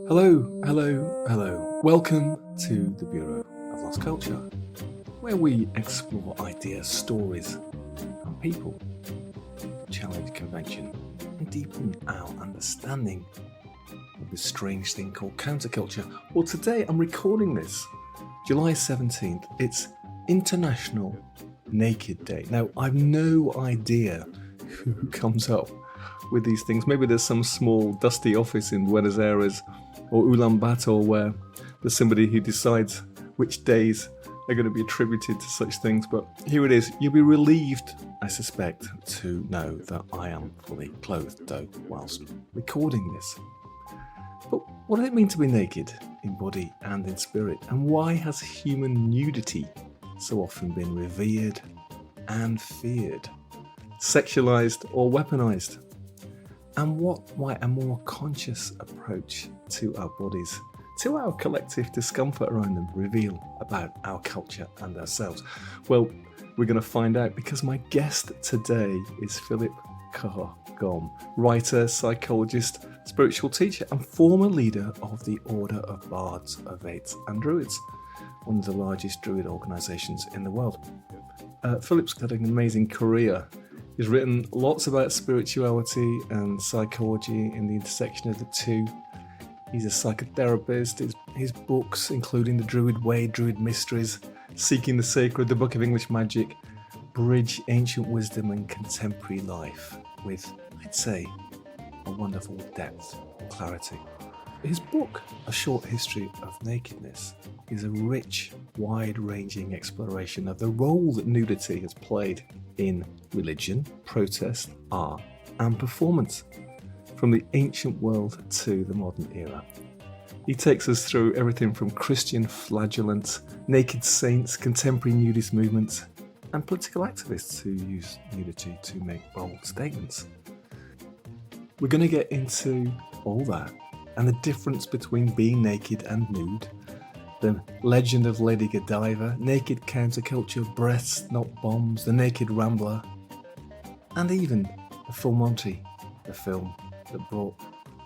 Hello, hello, hello. Welcome to the Bureau of Lost Culture, where we explore ideas, stories, and people, challenge convention, and deepen our understanding of this strange thing called counterculture. Well, today I'm recording this, July 17th. It's International Naked Day. Now, I've no idea who comes up with these things. Maybe there's some small dusty office in Buenos Aires or Ulaanbaatar where there's somebody who decides which days are going to be attributed to such things. But here it is. You'll be relieved, I suspect, to know that I am fully clothed, though, whilst recording this. But what does it mean to be naked in body and in spirit? And why has human nudity so often been revered and feared? Sexualized or weaponised? And what might a more conscious approach to our bodies, to our collective discomfort around them, reveal about our culture and ourselves? Well, we're going to find out because my guest today is Philip Carr-Gomm, writer, psychologist, spiritual teacher, and former leader of the Order of Bards, Ovates and Druids, one of the largest Druid organisations in the world. Philip's had an amazing career. He's written lots about spirituality and psychology in the intersection of the two. He's a psychotherapist. His books, including The Druid Way, Druid Mysteries, Seeking the Sacred, The Book of English Magic, bridge ancient wisdom and contemporary life with, I'd say, a wonderful depth and clarity. His book, A Short History of Nakedness, is a rich, wide-ranging exploration of the role that nudity has played in religion, protest, art, and performance, from the ancient world to the modern era. He takes us through everything from Christian flagellants, naked saints, contemporary nudist movements, and political activists who use nudity to make bold statements. We're going to get into all that and the difference between being naked and nude, the legend of Lady Godiva, naked counterculture, breasts, not bombs, the Naked Rambler, and even the Full Monty, the film that brought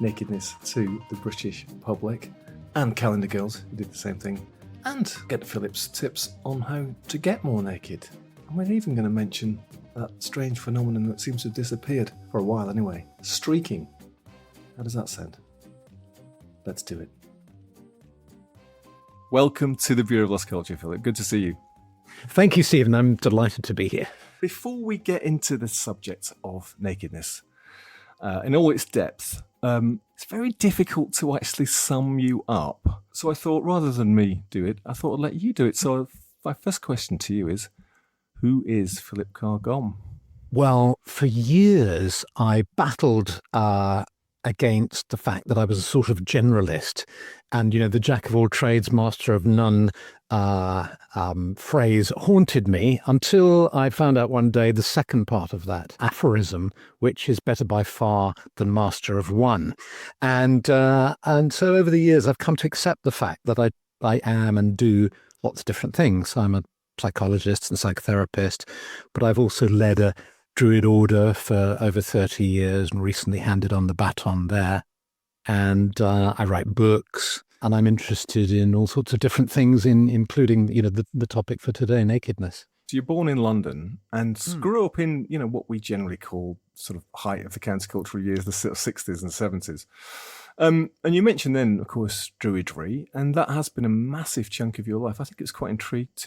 nakedness to the British public, and Calendar Girls, who did the same thing, and get Philip's tips on how to get more naked. And we're even going to mention that strange phenomenon that seems to have disappeared, for a while anyway, streaking. How does that sound? Let's do it. Welcome to the Bureau of Lost Culture, Philip. Good to see you. Thank you, Stephen. I'm delighted to be here. Before we get into the subject of nakedness, in all its depth, it's very difficult to actually sum you up. So I thought, rather than me do it, I thought I'd let you do it. So my first question to you is, who is Philip Carr-Gomm? Well, for years, I battled against the fact that I was a sort of generalist. And, the jack of all trades, master of none phrase haunted me until I found out one day the second part of that aphorism, which is better by far than master of one. And so over the years, I've come to accept the fact that I am and do lots of different things. I'm a psychologist and psychotherapist, but I've also led a Druid order for over 30 years and recently handed on the baton there. And I write books, and I'm interested in all sorts of different things, including, the topic for today, nakedness. So you're born in London and grew up in, what we generally call sort of height of the countercultural years, the sort of 60s and 70s. And you mentioned then, of course, druidry, and that has been a massive chunk of your life. I think it's quite intrigued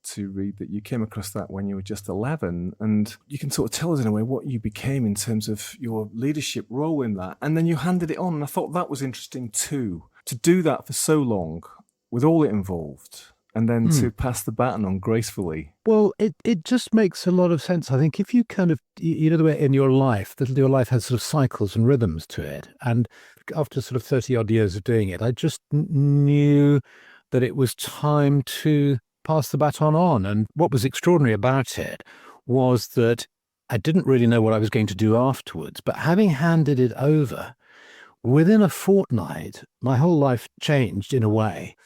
to read that you came across that when you were just 11, and you can sort of tell us in a way what you became in terms of your leadership role in that, and then you handed it on, and I thought that was interesting too, to do that for so long with all it involved, and then to pass the baton on gracefully. Well, it just makes a lot of sense. I think if you kind of, the way in your life, that your life has sort of cycles and rhythms to it, and after sort of 30 odd years of doing it, I just knew that it was time to pass the baton on. And what was extraordinary about it was that I didn't really know what I was going to do afterwards, but having handed it over, within a fortnight, my whole life changed in a way,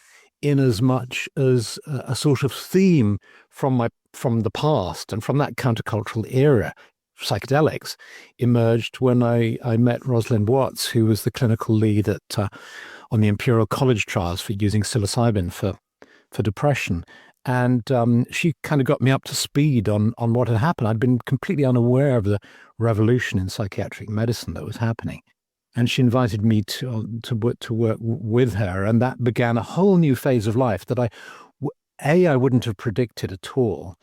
in as much as a sort of theme from the past and from that countercultural era, psychedelics, emerged when I met Rosalind Watts, who was the clinical lead at on the Imperial College trials for using psilocybin for depression. And she kind of got me up to speed on what had happened. I'd been completely unaware of the revolution in psychiatric medicine that was happening. And she invited me to work with her. And that began a whole new phase of life that I wouldn't have predicted at all.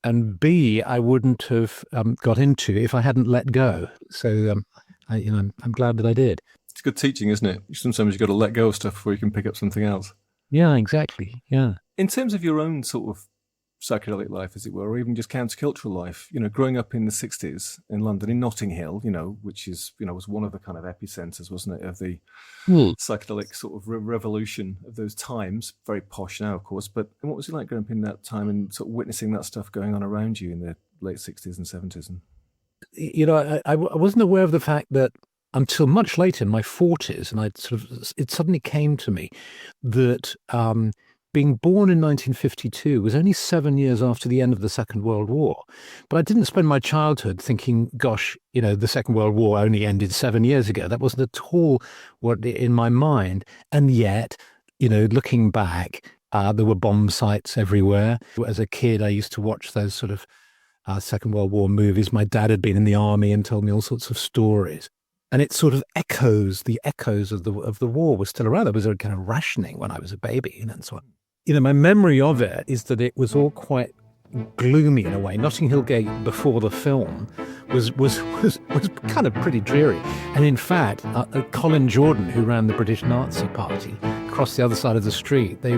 And B, I wouldn't have got into if I hadn't let go. So, I'm glad that I did. It's good teaching, isn't it? Sometimes you've got to let go of stuff before you can pick up something else. Yeah, exactly. Yeah. In terms of your own sort of psychedelic life, as it were, or even just countercultural life, growing up in the 60s in London, in Notting Hill, which is, was one of the kind of epicenters, wasn't it, of the psychedelic sort of revolution of those times. Very posh now, of course, but what was it like growing up in that time and sort of witnessing that stuff going on around you in the late 60s and 70s? And I wasn't aware of the fact that until much later in my 40s, and it suddenly came to me that being born in 1952 was only 7 years after the end of the Second World War. But I didn't spend my childhood thinking, gosh, the Second World War only ended 7 years ago. That wasn't at all what in my mind. And yet, looking back, there were bomb sites everywhere. As a kid, I used to watch those sort of Second World War movies. My dad had been in the army and told me all sorts of stories. And it sort of the echoes of the war were still around. There was a kind of rationing when I was a baby, and so on. My memory of it is that it was all quite gloomy in a way. Notting Hill Gate before the film was kind of pretty dreary. And in fact, Colin Jordan, who ran the British Nazi Party, across the other side of the street, they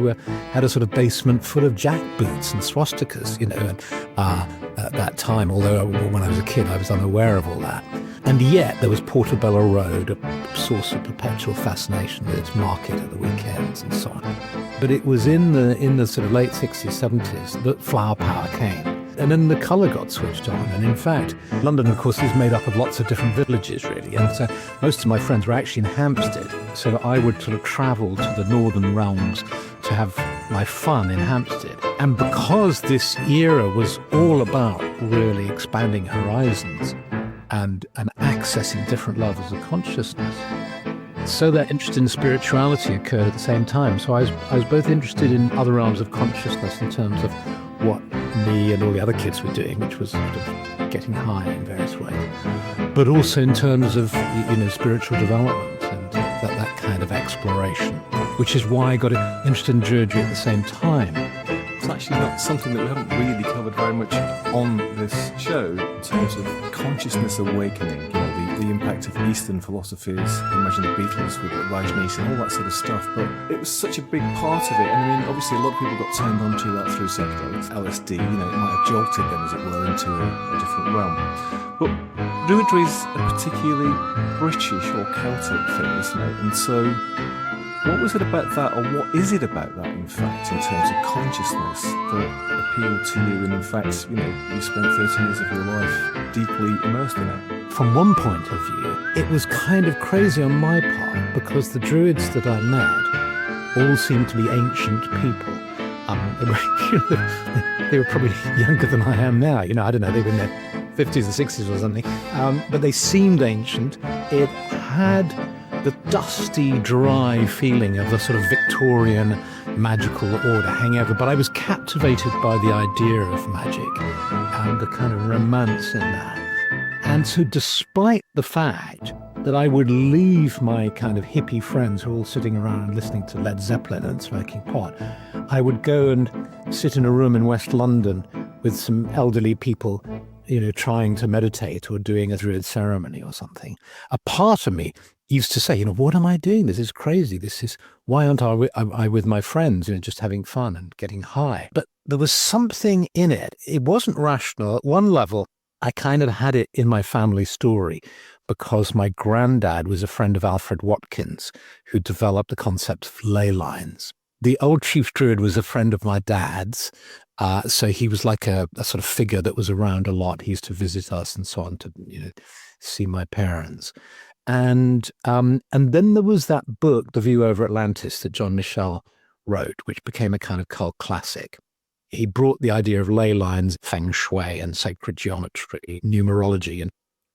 had a sort of basement full of jackboots and swastikas, at that time. Although when I was a kid, I was unaware of all that. And yet there was Portobello Road, a source of perpetual fascination with its market at the weekends and so on. But it was in the sort of late 60s, 70s that flower power came. And then the colour got switched on. And in fact, London, of course, is made up of lots of different villages, really. And so most of my friends were actually in Hampstead. So I would sort of travel to the northern realms to have my fun in Hampstead. And because this era was all about really expanding horizons and accessing different levels of consciousness, so that interest in spirituality occurred at the same time. So I was both interested in other realms of consciousness in terms of what me and all the other kids were doing, which was sort of getting high in various ways, but also in terms of spiritual development and that kind of exploration, which is why I got interested in druidry at the same time. It's actually not something that we haven't really covered very much on this show in terms of consciousness awakening, the impact of Eastern philosophies. Imagine the Beatles with Rajneesh and all that sort of stuff, but it was such a big part of it. And I mean, obviously a lot of people got turned onto that through psychedelics, LSD, it might have jolted them, as it were, into a different realm. But druidry is a particularly British or Celtic thing, isn't it? And so what was it about that, or what is it about that, in fact, in terms of consciousness that appealed to you? And in fact, you spent 30 years of your life deeply immersed in it. From one point of view, it was kind of crazy on my part because the druids that I met all seemed to be ancient people. They were probably younger than I am now. I don't know, they were in their 50s and 60s or something. But they seemed ancient. It had the dusty, dry feeling of the sort of Victorian magical order hang over. But I was captivated by the idea of magic and the kind of romance in that. And so despite the fact that I would leave my kind of hippie friends who were all sitting around and listening to Led Zeppelin and smoking pot, I would go and sit in a room in West London with some elderly people, trying to meditate or doing a druid ceremony or something. A part of me used to say, what am I doing? This is crazy. Why aren't I with my friends, just having fun and getting high? But there was something in it. It wasn't rational. At one level, I kind of had it in my family story because my granddad was a friend of Alfred Watkins, who developed the concept of ley lines. The old chief druid was a friend of my dad's, so he was like a sort of figure that was around a lot. He used to visit us and so on to see my parents. And then there was that book, The View Over Atlantis, that John Michel wrote, which became a kind of cult classic. He brought the idea of ley lines, feng shui and sacred geometry, numerology,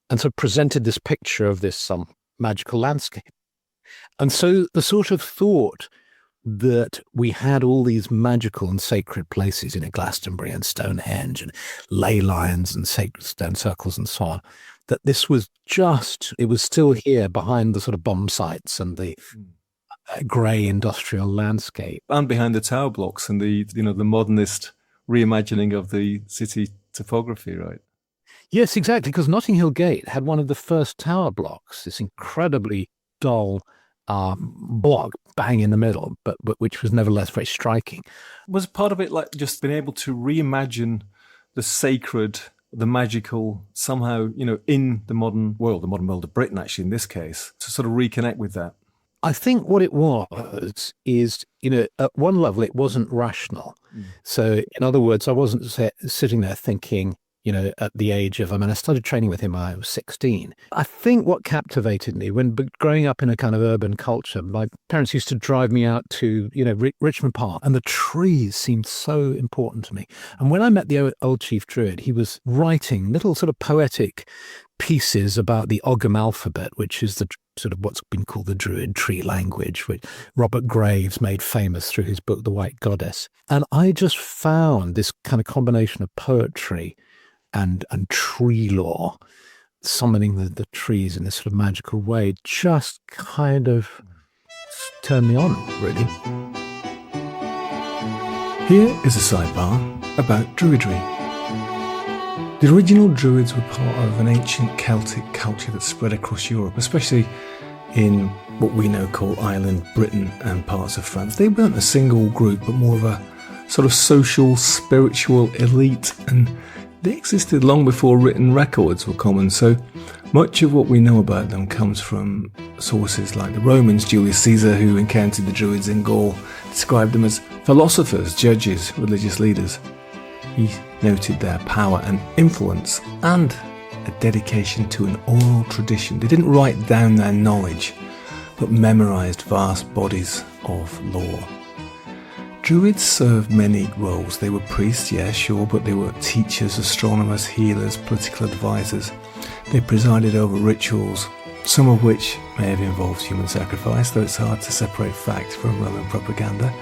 and so presented this picture of this magical landscape. And so the sort of thought that we had all these magical and sacred places, Glastonbury and Stonehenge and ley lines and sacred stone circles and so on, that this was it was still here behind the sort of bomb sites and the grey industrial landscape. And behind the tower blocks and the modernist reimagining of the city topography, right? Yes, exactly, because Notting Hill Gate had one of the first tower blocks, this incredibly dull block bang in the middle, but which was nevertheless very striking. Was part of it like just being able to reimagine the sacred, the magical, somehow, in the modern world of Britain, actually, in this case, to sort of reconnect with that? I think what it was is, at one level, it wasn't rational. So, in other words, I wasn't sitting there thinking, at the age of, I started training with him when I was 16. I think what captivated me when growing up in a kind of urban culture, my parents used to drive me out to, Richmond Park, and the trees seemed so important to me. And when I met the old chief druid, he was writing little sort of poetic pieces about the Ogham alphabet, which is the sort of what's been called the Druid tree language, which Robert Graves made famous through his book, The White Goddess. And I just found this kind of combination of poetry and tree lore, summoning the trees in this sort of magical way, just kind of turned me on, really. Here is a sidebar about druidry. The original Druids were part of an ancient Celtic culture that spread across Europe, especially in what we now call Ireland, Britain and parts of France. They weren't a single group, but more of a sort of social, spiritual elite, and they existed long before written records were common, so much of what we know about them comes from sources like the Romans. Julius Caesar, who encountered the Druids in Gaul, described them as philosophers, judges, religious leaders. He noted their power and influence and a dedication to an oral tradition. They didn't write down their knowledge, but memorized vast bodies of lore. Druids served many roles. They were priests, yeah, sure, but they were teachers, astronomers, healers, political advisors. They presided over rituals, some of which may have involved human sacrifice, though it's hard to separate fact from Roman propaganda.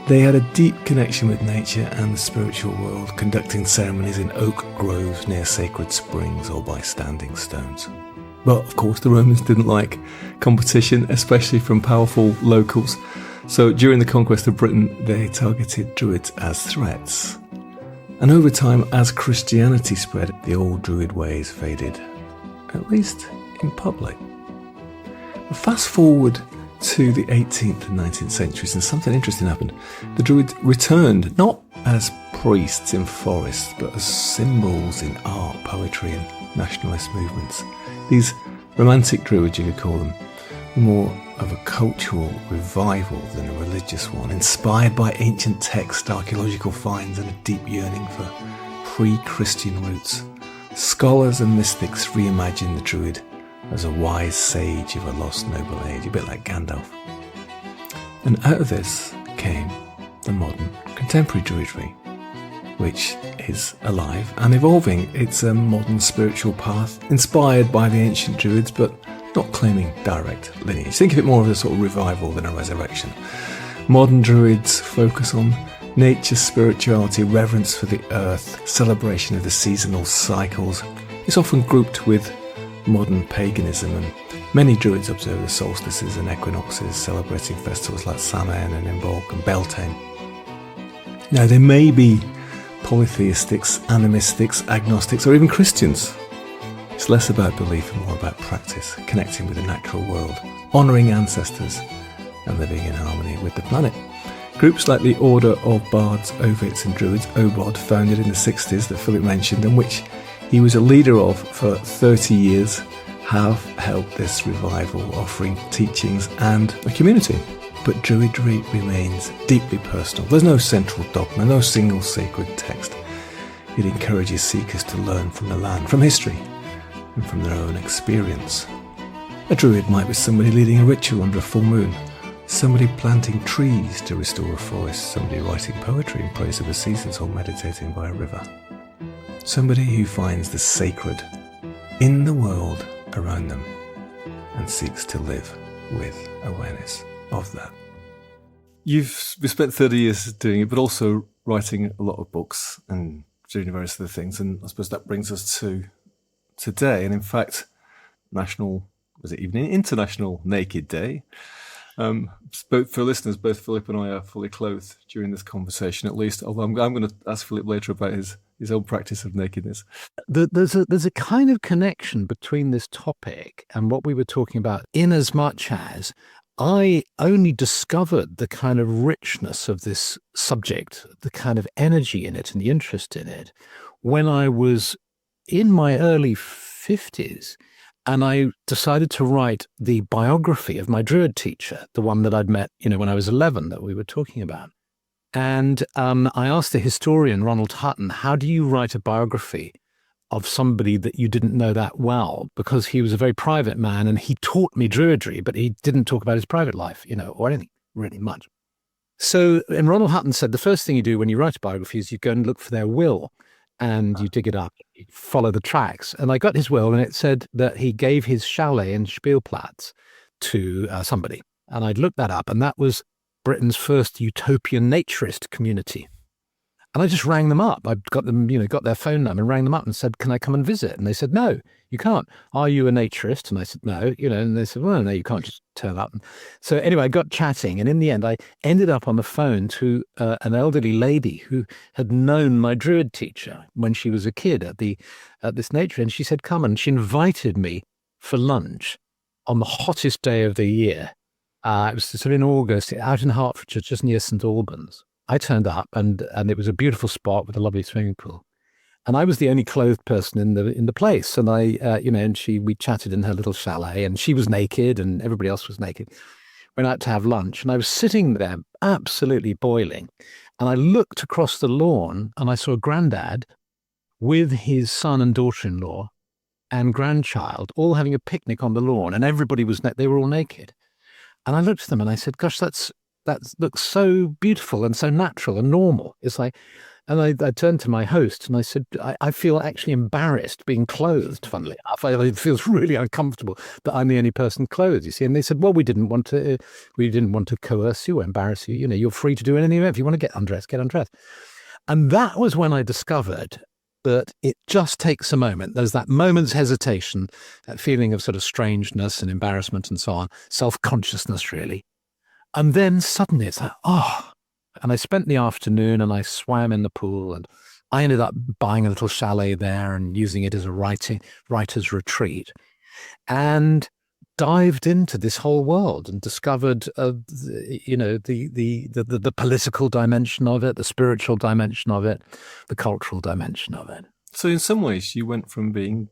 They had a deep connection with nature and the spiritual world, conducting ceremonies in oak groves near sacred springs or by standing stones. But of course the Romans didn't like competition, especially from powerful locals. So during the conquest of Britain, they targeted Druids as threats. And over time, as Christianity spread, the old Druid ways faded, at least in public. But fast forward to the 18th and 19th centuries, and something interesting happened. The Druids returned, not as priests in forests, but as symbols in art, poetry and nationalist movements. These romantic Druids, you could call them, were more of a cultural revival than a religious one, inspired by ancient texts, archaeological finds and a deep yearning for pre-Christian roots. Scholars and mystics reimagined the Druid as a wise sage of a lost noble age, a bit like Gandalf. And out of this came the modern contemporary Druidry, which is alive and evolving. It's a modern spiritual path inspired by the ancient Druids, but not claiming direct lineage. Think of it more as a sort of revival than a resurrection. Modern Druids focus on nature, spirituality, reverence for the earth, celebration of the seasonal cycles. It's often grouped with modern paganism, and many Druids observe the solstices and equinoxes, celebrating festivals like Samhain and Imbolc and Beltane. Now, they may be polytheistics, animistics, agnostics, or even Christians. It's less about belief and more about practice, connecting with the natural world, honouring ancestors, and living in harmony with the planet. Groups like the Order of Bards, Ovates and Druids, OBOD, founded in the 60s that Philip mentioned, and which he was a leader of for 30 years, have helped this revival, offering teachings and a community. But Druidry remains deeply personal. There's no central dogma, no single sacred text. It encourages seekers to learn from the land, from history, and from their own experience. A Druid might be somebody leading a ritual under a full moon, somebody planting trees to restore a forest, somebody writing poetry in praise of the seasons or meditating by a river. Somebody who finds the sacred in the world around them and seeks to live with awareness of that. You've spent 30 years doing it, but also writing a lot of books and doing various other things. And I suppose that brings us to today. And in fact, International Naked Day. Both for listeners, both Philip and I are fully clothed during this conversation, at least. Although I'm going to ask Philip later about his own practice of nakedness. There's a kind of connection between this topic and what we were talking about, in as much as I only discovered the kind of richness of this subject, the kind of energy in it and the interest in it, when I was in my early 50s. And I decided to write the biography of my Druid teacher, the one that I'd met, when I was 11 that we were talking about. And I asked the historian, Ronald Hutton, how do you write a biography of somebody that you didn't know that well? Because he was a very private man and he taught me Druidry, but he didn't talk about his private life, or anything really much. So, and Ronald Hutton said, the first thing you do when you write a biography is you go and look for their will. And you dig it up, you follow the tracks. And I got his will, and it said that he gave his chalet in Spielplatz to somebody. And I'd looked that up, and that was Britain's first utopian naturist community. And I just rang them up. I got them, got their phone number and rang them up and said, can I come and visit? And they said, no, you can't. Are you a naturist? And I said, no, and they said, well, no, you can't just turn up. So anyway, I got chatting. And in the end, I ended up on the phone to an elderly lady who had known my Druid teacher when she was a kid at this nature. And she said, come. And she invited me for lunch on the hottest day of the year. It was sort of in August, out in Hertfordshire, just near St Albans. I turned up and it was a beautiful spot with a lovely swimming pool. And I was the only clothed person in the place. And we chatted in her little chalet and she was naked and everybody else was naked. Went out to have lunch and I was sitting there absolutely boiling. And I looked across the lawn and I saw a granddad with his son and daughter-in-law and grandchild all having a picnic on the lawn. And everybody they were all naked. And I looked at them and I said, gosh, that looks so beautiful and so natural and normal. It's like, and I turned to my host and I said, I feel actually embarrassed being clothed, funnily enough. It feels really uncomfortable that I'm the only person clothed, you see. And they said, well, we didn't want to coerce you or embarrass you. You're free to do anything. If you want to get undressed, get undressed. And that was when I discovered that it just takes a moment. There's that moment's hesitation, that feeling of sort of strangeness and embarrassment and so on, self-consciousness really. And then suddenly it's like, oh, and I spent the afternoon and I swam in the pool and I ended up buying a little chalet there and using it as a writer's retreat and dived into this whole world and discovered, the political dimension of it, the spiritual dimension of it, the cultural dimension of it. So in some ways you went from being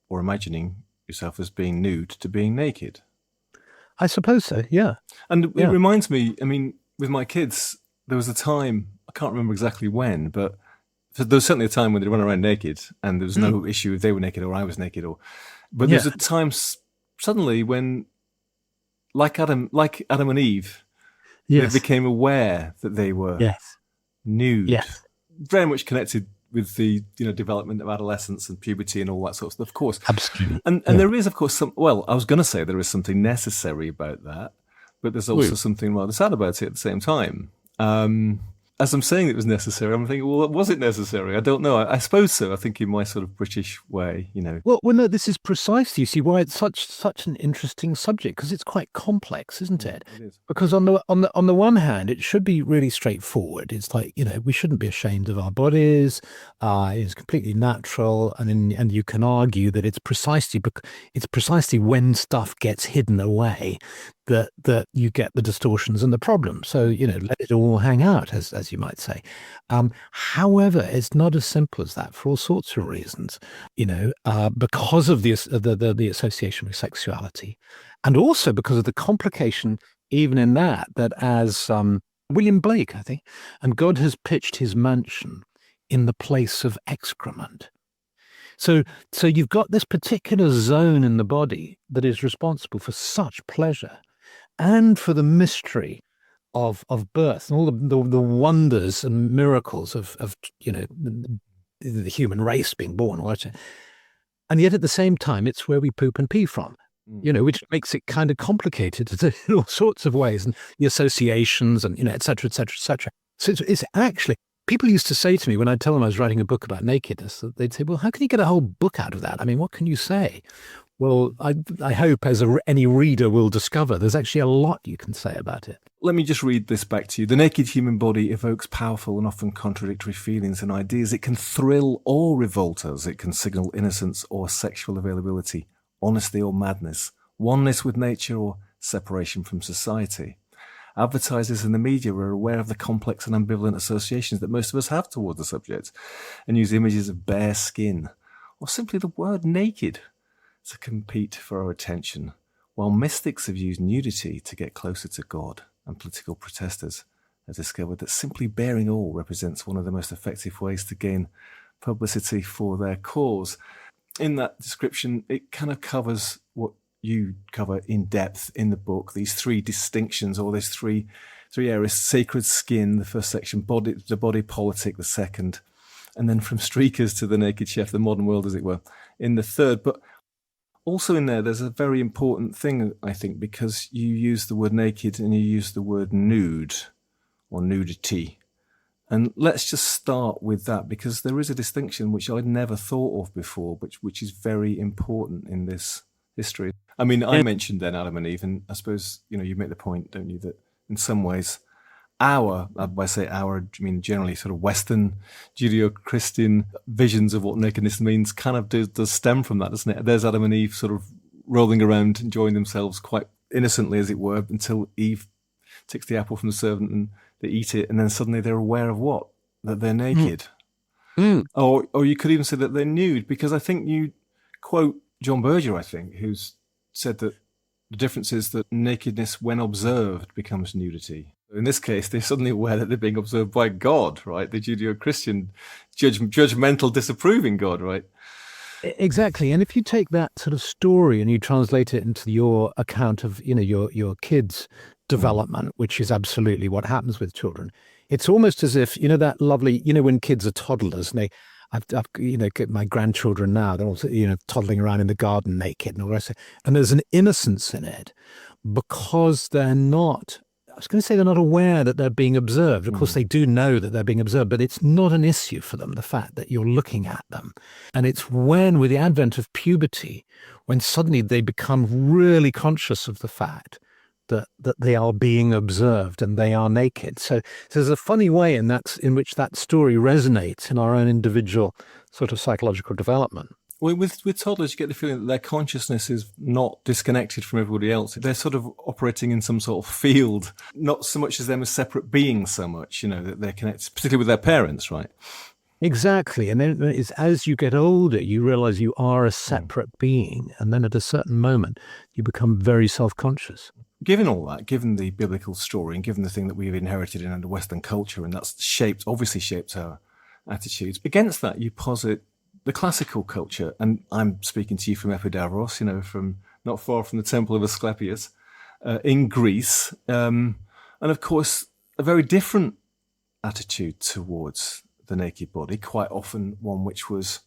or imagining yourself as being nude to being naked. I suppose so, yeah. And it reminds me, with my kids, there was a time, I can't remember exactly when, but there was certainly a time when they run around naked and there was no issue if they were naked or I was naked. But there's a time suddenly when, like Adam and Eve, they became aware that they were nude. Yes. Very much connected with the development of adolescence and puberty and all that sort of stuff, of course. Absolutely. And there is, of course, I was going to say there is something necessary about that, but there's also something rather sad about it at the same time. As I'm saying it was necessary, I'm thinking, well, was it necessary? I don't know. I suppose so. I think in my sort of British way, Well, no, this is precisely, you see, why it's such an interesting subject, because it's quite complex, isn't it? It is. Because on the one hand, it should be really straightforward. It's like, we shouldn't be ashamed of our bodies. It's completely natural, and you can argue that it's precisely when stuff gets hidden away that you get the distortions and the problems. So, let it all hang out, as you might say. However, it's not as simple as that for all sorts of reasons, because of the association with sexuality, and also because of the complication, even in that as William Blake, I think, and God has pitched his mansion in the place of excrement. So you've got this particular zone in the body that is responsible for such pleasure and for the mystery of birth and all the wonders and miracles of the human race being born. And yet at the same time, it's where we poop and pee from. which makes it kind of complicated in all sorts of ways, and the associations and, et cetera, et cetera, et cetera. So it's actually, people used to say to me when I'd tell them I was writing a book about nakedness, that they'd say, well, how can you get a whole book out of that? I mean, what can you say? Well, I hope, as any reader will discover, there's actually a lot you can say about it. Let me just read this back to you. The naked human body evokes powerful and often contradictory feelings and ideas. It can thrill or revolt us. It can signal innocence or sexual availability, honesty or madness, oneness with nature or separation from society. Advertisers and the media are aware of the complex and ambivalent associations that most of us have towards the subject and use images of bare skin or simply the word naked to compete for our attention, while mystics have used nudity to get closer to God, and political protesters have discovered that simply bearing all represents one of the most effective ways to gain publicity for their cause. In that description, it kind of covers what you cover in depth in the book, these three distinctions, or these three areas: sacred skin, the first section, the body politic, the second, and then from streakers to the naked chef, the modern world, as it were, in the third. But also in there's a very important thing, I think, because you use the word naked and you use the word nude or nudity. And let's just start with that, because there is a distinction which I'd never thought of before, which is very important in this history. I mean, I mentioned then Adam and Eve, and I suppose, you make the point, don't you, that in some ways by say our, I mean generally sort of Western Judeo-Christian visions of what nakedness means kind of does stem from that, doesn't it? There's Adam and Eve sort of rolling around, enjoying themselves quite innocently, as it were, until Eve takes the apple from the servant and they eat it, and then suddenly they're aware of what? That they're naked. Or you could even say that they're nude, because I think you quote John Berger, I think, who's said that the difference is that nakedness, when observed, becomes nudity. In this case, they're suddenly aware that they're being observed by God, right? The Judeo-Christian, judgmental, disapproving God, right? Exactly. And if you take that sort of story and you translate it into your account of, your kids' development, which is absolutely what happens with children, it's almost as if, that lovely, when kids are toddlers and I've my grandchildren now, they're also, toddling around in the garden naked and all the rest of it. And there's an innocence in it because they're not, I was going to say they're not aware that they're being observed. Of course, they do know that they're being observed, but it's not an issue for them, the fact that you're looking at them. And it's when, with the advent of puberty, when suddenly they become really conscious of the fact that they are being observed and they are naked. So there's a funny way in which that story resonates in our own individual sort of psychological development. Well, with toddlers, you get the feeling that their consciousness is not disconnected from everybody else. They're sort of operating in some sort of field, not so much as them as separate beings so much, that they're connected, particularly with their parents, right? Exactly. And then as you get older, you realize you are a separate being. And then at a certain moment, you become very self-conscious. Given all that, given the biblical story and given the thing that we've inherited in the Western culture, and that's obviously shaped our attitudes, against that you posit the classical culture, and I'm speaking to you from Epidavros, from not far from the Temple of Asclepius in Greece, and of course a very different attitude towards the naked body, quite often one which was,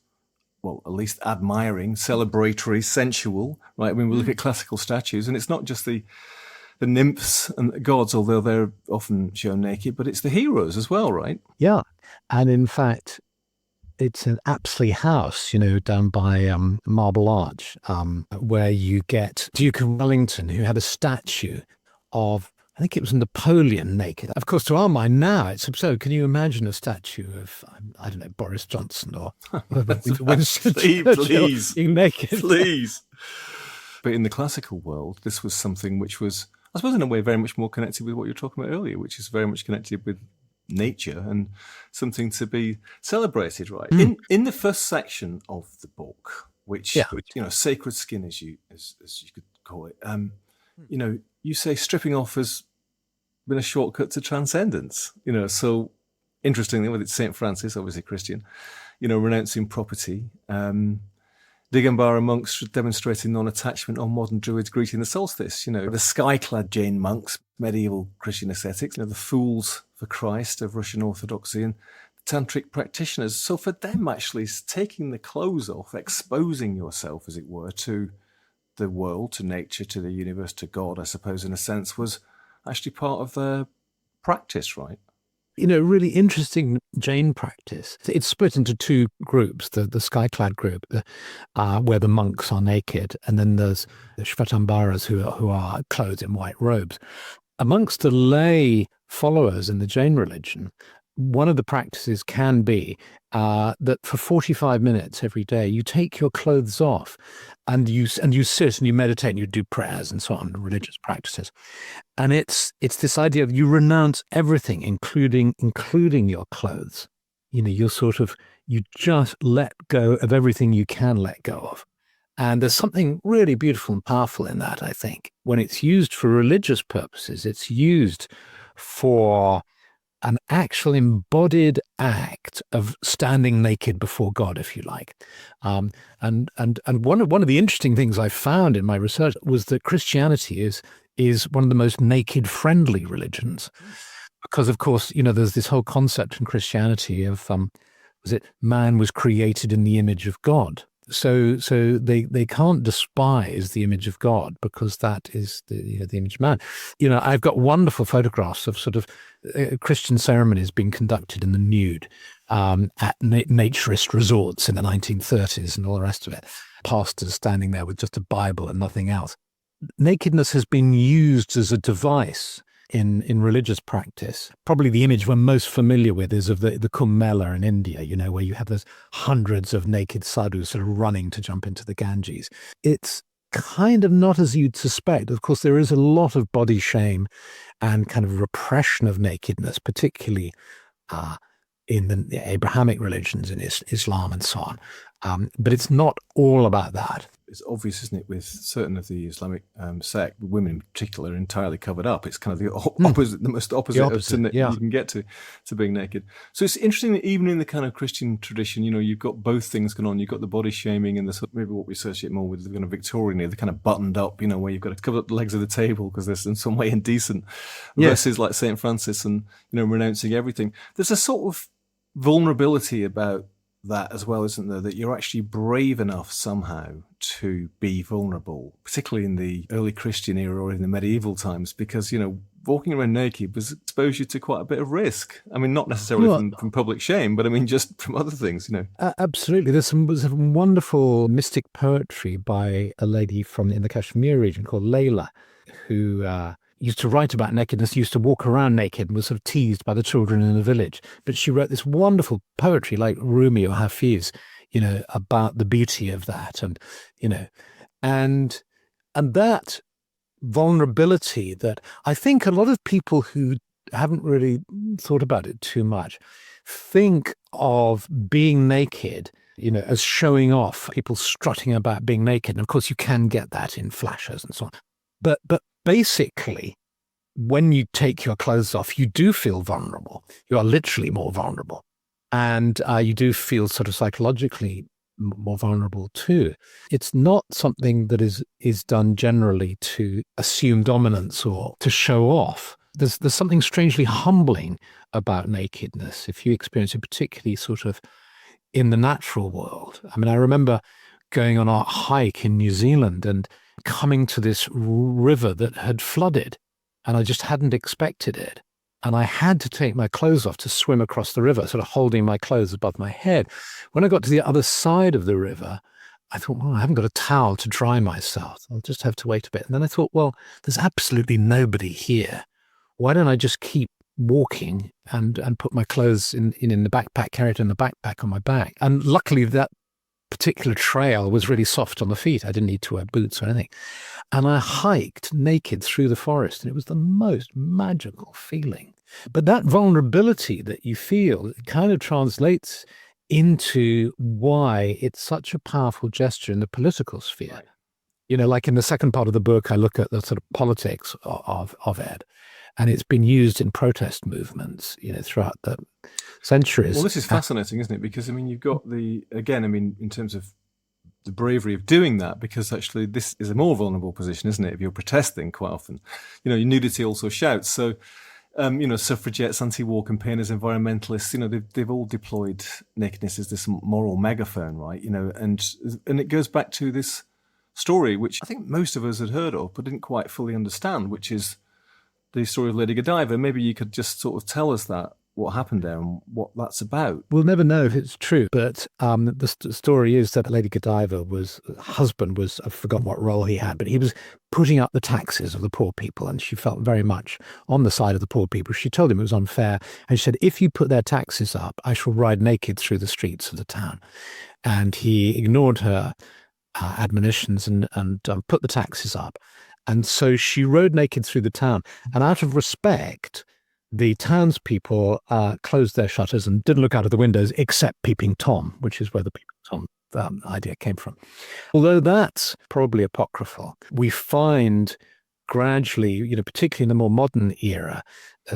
well, at least admiring, celebratory, sensual, right? I mean, we look at classical statues, and it's not just the nymphs and the gods, although they're often shown naked, but it's the heroes as well, right? Yeah, and in fact, it's an Apsley House, down by Marble Arch, where you get Duke of Wellington, who had a statue of, I think it was Napoleon naked. Of course, to our mind now, it's absurd. Can you imagine a statue of, I don't know, Boris Johnson or Winston please, naked? Please. But in the classical world, this was something which was, I suppose in a way, very much more connected with what you were talking about earlier, which is very much connected with nature and something to be celebrated, right? In the first section of the book, which sacred skin, as you could call it, you say stripping off has been a shortcut to transcendence. So interestingly, with it, Saint Francis, obviously Christian, renouncing property. Digambara monks demonstrating non-attachment, or modern Druids greeting the solstice. The sky-clad Jain monks, medieval Christian ascetics, the fools for Christ of Russian Orthodoxy, and the tantric practitioners. So for them, actually, taking the clothes off, exposing yourself, as it were, to the world, to nature, to the universe, to God, I suppose, in a sense, was actually part of their practice, right? Really interesting Jain practice. It's split into two groups, the sky-clad group, where the monks are naked, and then there's the Shvetambaras who are clothed in white robes. Amongst the lay followers in the Jain religion, one of the practices can be that for 45 minutes every day, you take your clothes off and you sit and you meditate and you do prayers and so on, religious practices. And it's this idea of you renounce everything, including your clothes. You just let go of everything you can let go of. And there's something really beautiful and powerful in that, I think. When it's used for religious purposes, it's used for an actual embodied act of standing naked before God, if you like. And one of the interesting things I found in my research was that Christianity is one of the most naked-friendly religions. Because, of course, there's this whole concept in Christianity of, man was created in the image of God. So they can't despise the image of God because that is the image of man. I've got wonderful photographs of sort of Christian ceremonies being conducted in the nude at naturist resorts in the 1930s and all the rest of it. Pastors standing there with just a Bible and nothing else. Nakedness has been used as a device in religious practice. Probably the image we're most familiar with is of the Kumbh Mela in India, where you have those hundreds of naked sadhus sort of running to jump into the Ganges. It's kind of not as you'd suspect. Of course, there is a lot of body shame and kind of repression of nakedness, particularly in the Abrahamic religions, in Islam and so on. But it's not all about that. It's obvious, isn't it, with certain of the Islamic sect, women in particular, are entirely covered up. It's kind of the opposite, the most opposite you can get to being naked. So it's interesting that even in the kind of Christian tradition, you've got both things going on. You've got the body shaming and the sort of, maybe what we associate more with the kind of Victorian, the kind of buttoned up, where you've got to cover up the legs of the table because they're in some way indecent, versus like St. Francis and, renouncing everything. There's a sort of vulnerability about that as well, isn't there? That you're actually brave enough somehow to be vulnerable, particularly in the early Christian era or in the medieval times, because, walking around naked was exposed you to quite a bit of risk. I mean, not necessarily from public shame, but I mean, just from other things, Absolutely. There's some wonderful mystic poetry by a lady in the Kashmir region called Layla, who used to write about nakedness, used to walk around naked and was sort of teased by the children in the village. But she wrote this wonderful poetry like Rumi or Hafiz, about the beauty of that. And that vulnerability that I think a lot of people who haven't really thought about it too much think of being naked, as showing off, people strutting about being naked. And of course you can get that in flashes and so on. But basically, when you take your clothes off, you do feel vulnerable. You are literally more vulnerable. And you do feel sort of psychologically more vulnerable too. It's not something that is done generally to assume dominance or to show off. There's something strangely humbling about nakedness if you experience it, particularly sort of in the natural world. I mean, I remember going on a hike in New Zealand and coming to this river that had flooded, and I just hadn't expected it. And I had to take my clothes off to swim across the river, sort of holding my clothes above my head. When I got to the other side of the river, I thought, I haven't got a towel to dry myself. I'll just have to wait a bit. And then I thought, well, there's absolutely nobody here. Why don't I just keep walking and put my clothes in the backpack, carry it in the backpack on my back? And luckily that particular trail was really soft on the feet. I didn't need to wear boots or anything. And I hiked naked through the forest, and it was the most magical feeling. But that vulnerability that you feel, it kind of translates into why it's such a powerful gesture in the political sphere. Right. Like in the second part of the book, I look at the sort of politics of it. And it's been used in protest movements, throughout the centuries. Well, this is fascinating, isn't it? Because, you've got in terms of the bravery of doing that, because actually this is a more vulnerable position, isn't it? If you're protesting quite often, your nudity also shouts. So, suffragettes, anti-war campaigners, environmentalists, they've all deployed nakedness as this moral megaphone, right? And it goes back to this story, which I think most of us had heard of, but didn't quite fully understand, which is the story of Lady Godiva. Maybe you could just sort of tell us that, what happened there and what that's about. We'll never know if it's true, but the story is that Lady Godiva husband was, I've forgotten what role he had, but he was putting up the taxes of the poor people, and she felt very much on the side of the poor people. She told him it was unfair, and she said, if you put their taxes up, I shall ride naked through the streets of the town. And he ignored her admonitions and put the taxes up. And so she rode naked through the town, and out of respect, the townspeople closed their shutters and didn't look out of the windows except Peeping Tom, which is where the Peeping Tom idea came from. Although that's probably apocryphal, we find gradually, particularly in the more modern era,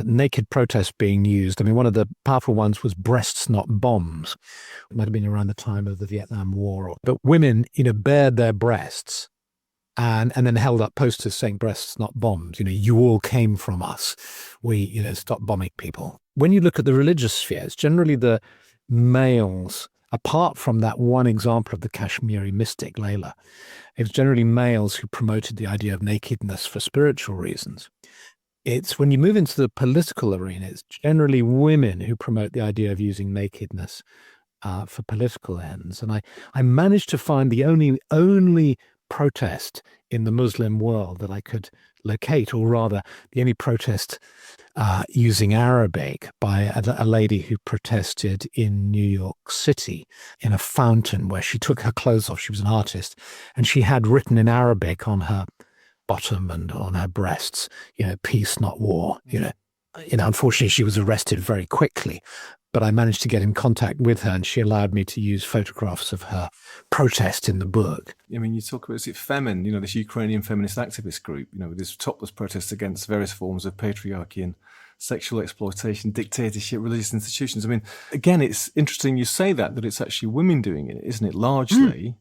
naked protest being used. I mean, one of the powerful ones was breasts, not bombs. It might have been around the time of the Vietnam War. But women, bared their breasts and then held up posters saying breasts, not bombs. You all came from us. We, stop bombing people. When you look at the religious spheres, generally the males, apart from that one example of the Kashmiri mystic Layla, it was generally males who promoted the idea of nakedness for spiritual reasons. It's when you move into the political arena, it's generally women who promote the idea of using nakedness for political ends. And I managed to find the only protest in the Muslim world that I could locate, or rather the only protest using Arabic by a lady who protested in New York City in a fountain where she took her clothes off. She was an artist, and she had written in Arabic on her bottom and on her breasts, peace, not war. Unfortunately, she was arrested very quickly, but I managed to get in contact with her, and she allowed me to use photographs of her protest in the book. I mean, you talk about, is it Femin, this Ukrainian feminist activist group, with this topless protest against various forms of patriarchy and sexual exploitation, dictatorship, religious institutions. I mean, again, it's interesting you say that it's actually women doing it, isn't it, largely?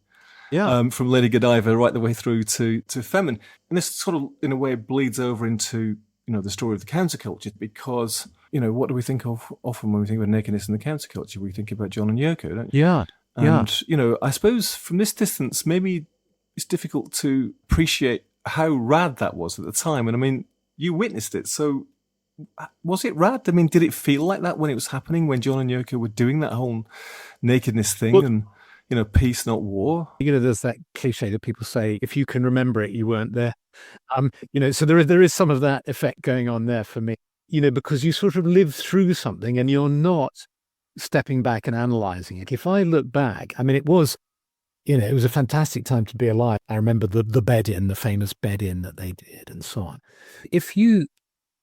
Yeah. From Lady Godiva right the way through to Femin. And this sort of, in a way, bleeds over into, the story of the counterculture, because, what do we think of often when we think about nakedness in the counterculture? We think about John and Yoko, don't you? Yeah. And, I suppose from this distance, maybe it's difficult to appreciate how rad that was at the time. And I mean, you witnessed it. So was it rad? I mean, did it feel like that when it was happening, when John and Yoko were doing that whole nakedness thing? Well, and, peace, not war. There's that cliche that people say, if you can remember it, you weren't there. So there is some of that effect going on there for me, because you sort of live through something and you're not stepping back and analyzing it. If I look back, I mean, it was a fantastic time to be alive. I remember the bed-in, the famous bed-in that they did and so on. If you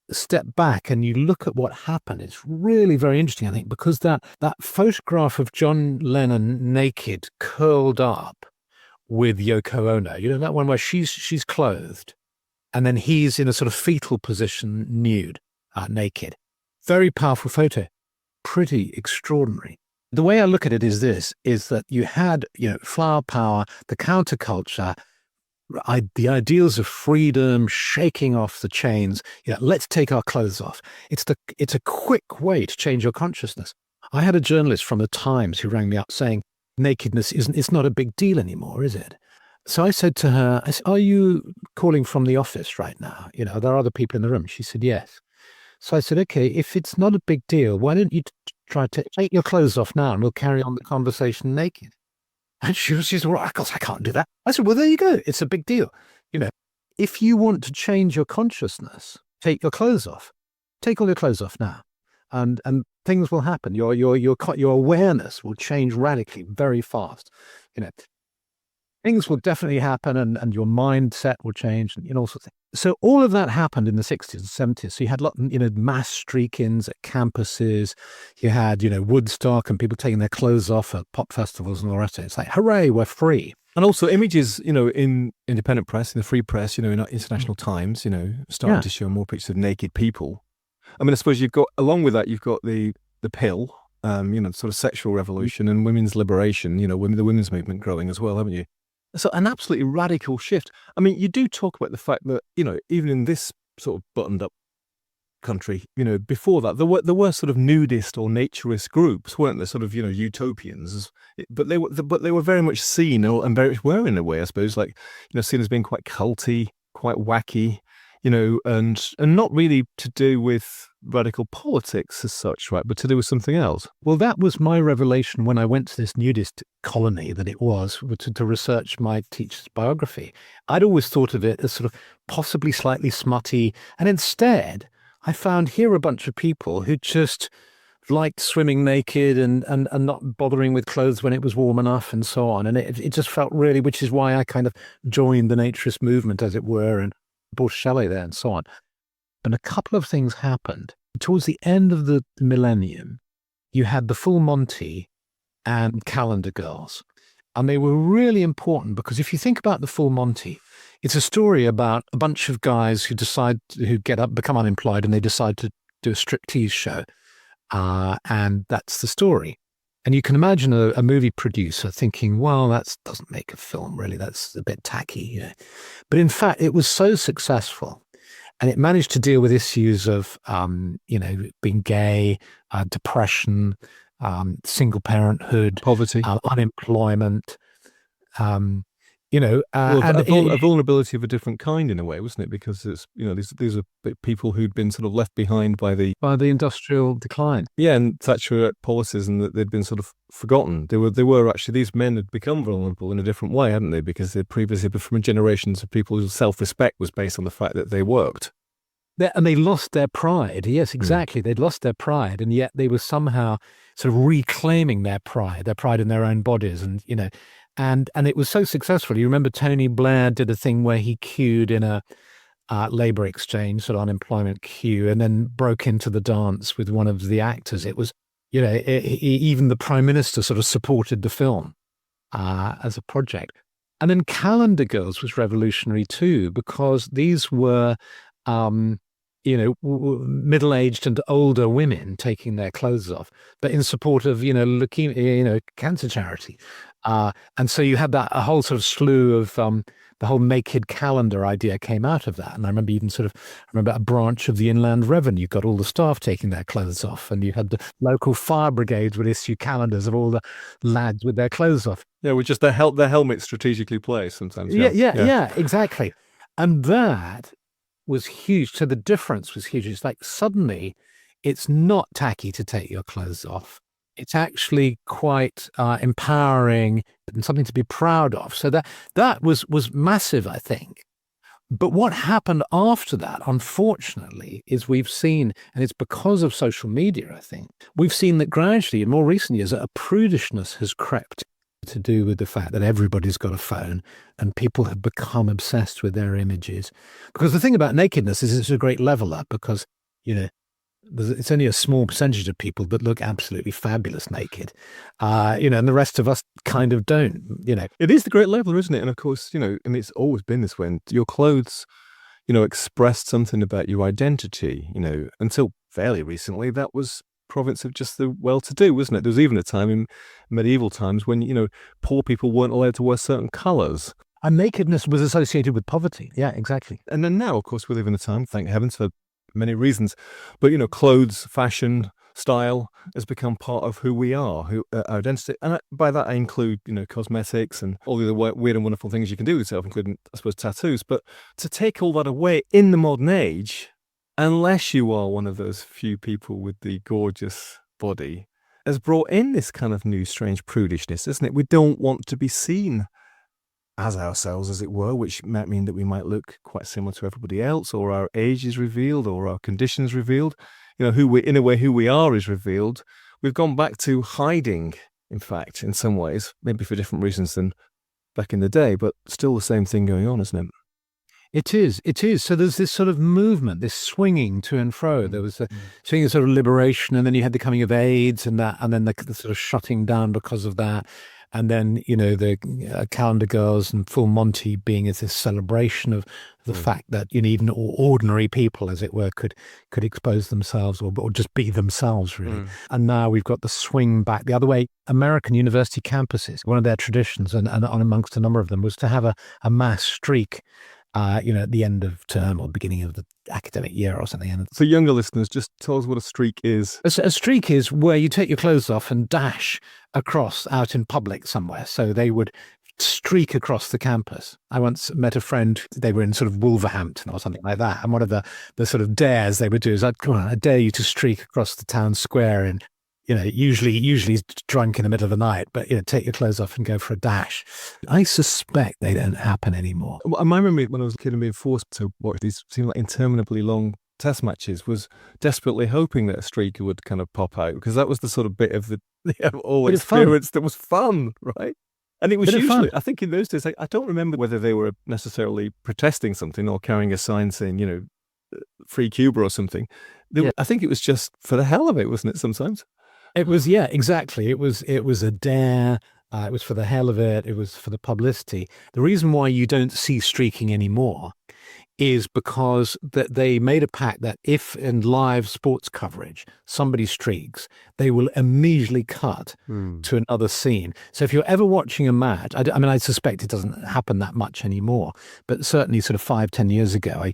step back and you look at what happened, it's really very interesting, I think, because that photograph of John Lennon naked, curled up with Yoko Ono, that one where she's clothed and then he's in a sort of fetal position, nude, naked. Very powerful photo, pretty extraordinary. The way I look at it is that you had, flower power, the counterculture, the ideals of freedom, shaking off the chains. Let's take our clothes off. It's a quick way to change your consciousness. I had a journalist from the Times who rang me up saying, nakedness it's not a big deal anymore, is it? So I said to her, are you calling from the office right now? There are other people in the room. She said, yes. So I said, okay, if it's not a big deal, why don't you try to take your clothes off now and we'll carry on the conversation naked? And she said, well, of course I can't do that. I said, well, there you go. It's a big deal. If you want to change your consciousness, take your clothes off. Take all your clothes off now. And things will happen. Your awareness will change radically, very fast. Things will definitely happen, and your mindset will change, and all sorts of things. So all of that happened in the 60s and 70s. So you had mass streak-ins at campuses. You had, Woodstock and people taking their clothes off at pop festivals and all the rest of it. It's like, hooray, we're free. And also images, in independent press, in the free press, in international times, starting to show more pictures of naked people. I mean, I suppose along with that, you've got the pill, sort of sexual revolution and women's liberation, the women's movement growing as well, haven't you? So an absolutely radical shift. I mean, you do talk about the fact that, even in this sort of buttoned up country, before that, there were sort of nudist or naturist groups, weren't there? Sort of, utopians, but they were very much seen, and very much were in a way, I suppose, like, seen as being quite culty, quite wacky, and not really to do with radical politics as such, right? But to do with something else. Well, that was my revelation when I went to this nudist colony that it was to research my teacher's biography. I'd always thought of it as sort of possibly slightly smutty. And instead, I found here a bunch of people who just liked swimming naked and not bothering with clothes when it was warm enough and so on. And it just felt really, which is why I kind of joined the naturist movement, as it were, and bought a chalet there and so on. And a couple of things happened. Towards the end of the millennium, you had the Full Monty and Calendar Girls. And they were really important because if you think about the Full Monty, it's a story about a bunch of guys who get up, become unemployed, and they decide to do a striptease show. And that's the story. And you can imagine a movie producer thinking, well, that doesn't make a film, really. That's a bit tacky. But in fact, it was so successful. And it managed to deal with issues of, being gay, depression, single parenthood, poverty, unemployment, a vulnerability of a different kind in a way, wasn't it? Because it's, these are people who'd been sort of left behind by the industrial decline. Yeah, and Thatcher policies, and that they'd been sort of forgotten. They were actually, these men had become vulnerable in a different way, hadn't they? Because they'd previously been from generations of people whose self-respect was based on the fact that they worked. And they lost their pride. Yes, exactly. They'd lost their pride, and yet they were somehow sort of reclaiming their pride in their own bodies. And, and it was so successful. You remember Tony Blair did a thing where he queued in a labor exchange, sort of unemployment queue, and then broke into the dance with one of the actors. It was, even the Prime Minister sort of supported the film as a project. And then Calendar Girls was revolutionary too, because these were middle-aged and older women taking their clothes off, but in support of, leukemia, cancer charity. And so you had a whole sort of slew of the whole naked calendar idea came out of that. And I remember even a branch of the Inland Revenue got all the staff taking their clothes off, and you had the local fire brigades would issue calendars of all the lads with their clothes off. Yeah, with just their helmets strategically placed sometimes. Yeah, exactly. And that was huge. So the difference was huge. It's like suddenly it's not tacky to take your clothes off. It's actually quite empowering and something to be proud of. So that was massive, I think. But what happened after that, unfortunately, is we've seen, and it's because of social media, I think, we've seen that gradually in more recent years, a prudishness has crept to do with the fact that everybody's got a phone and people have become obsessed with their images. Because the thing about nakedness is it's a great leveler because, it's only a small percentage of people that look absolutely fabulous naked, and the rest of us kind of don't, It is the great leveler, isn't it? And of course, and it's always been this way. And your clothes, expressed something about your identity, until fairly recently, that was province of just the well-to-do, wasn't it? There was even a time in medieval times when, poor people weren't allowed to wear certain colours. And nakedness was associated with poverty. Yeah, exactly. And then now, of course, we live in a time, thank heavens, for many reasons, but clothes, fashion, style has become part of who we are, our identity, and by that I include cosmetics and all the other weird and wonderful things you can do with yourself, including, I suppose, tattoos. But to take all that away in the modern age, unless you are one of those few people with the gorgeous body, has brought in this kind of new strange prudishness, isn't it? We don't want to be seen as ourselves, as it were, which might mean that we might look quite similar to everybody else, or our age is revealed, or our conditions revealed. Who we are is revealed. We've gone back to hiding, in fact, in some ways, maybe for different reasons than back in the day, but still the same thing going on, isn't it? It is. So there's this sort of movement, this swinging to and fro. There was a swinging of sort of liberation, and then you had the coming of AIDS and then the sort of shutting down because of that. And then, the Calendar Girls and Full Monty being as this celebration of the fact that, even ordinary people, as it were, could expose themselves or just be themselves, really. And now we've got the swing back the other way. American university campuses, one of their traditions, and amongst a number of them, was to have a mass streak at the end of term or beginning of the academic year or something. And For younger listeners, just tell us what a streak is. a streak is where you take your clothes off and dash across out in public somewhere. So they would streak across the campus. I once met a friend, they were in sort of Wolverhampton or something like that. And one of the sort of dares they would do is, come on, I dare you to streak across the town square and, usually drunk in the middle of the night, but, take your clothes off and go for a dash. I suspect they don't happen anymore. I remember when I was a kid and being forced to watch these seemed like interminably long test matches, was desperately hoping that a streaker would kind of pop out, because that was the sort of bit of the whole experience that was fun, right? And it was usually, I think in those days, I don't remember whether they were necessarily protesting something or carrying a sign saying, free Cuba or something. I think it was just for the hell of it, wasn't it, sometimes? It was, yeah, exactly. It was a dare. It was for the hell of it. It was for the publicity. The reason why you don't see streaking anymore is because that they made a pact that if in live sports coverage somebody streaks, they will immediately cut to another scene. So if you're ever watching a match, I suspect it doesn't happen that much anymore, but certainly sort of 5-10 years ago,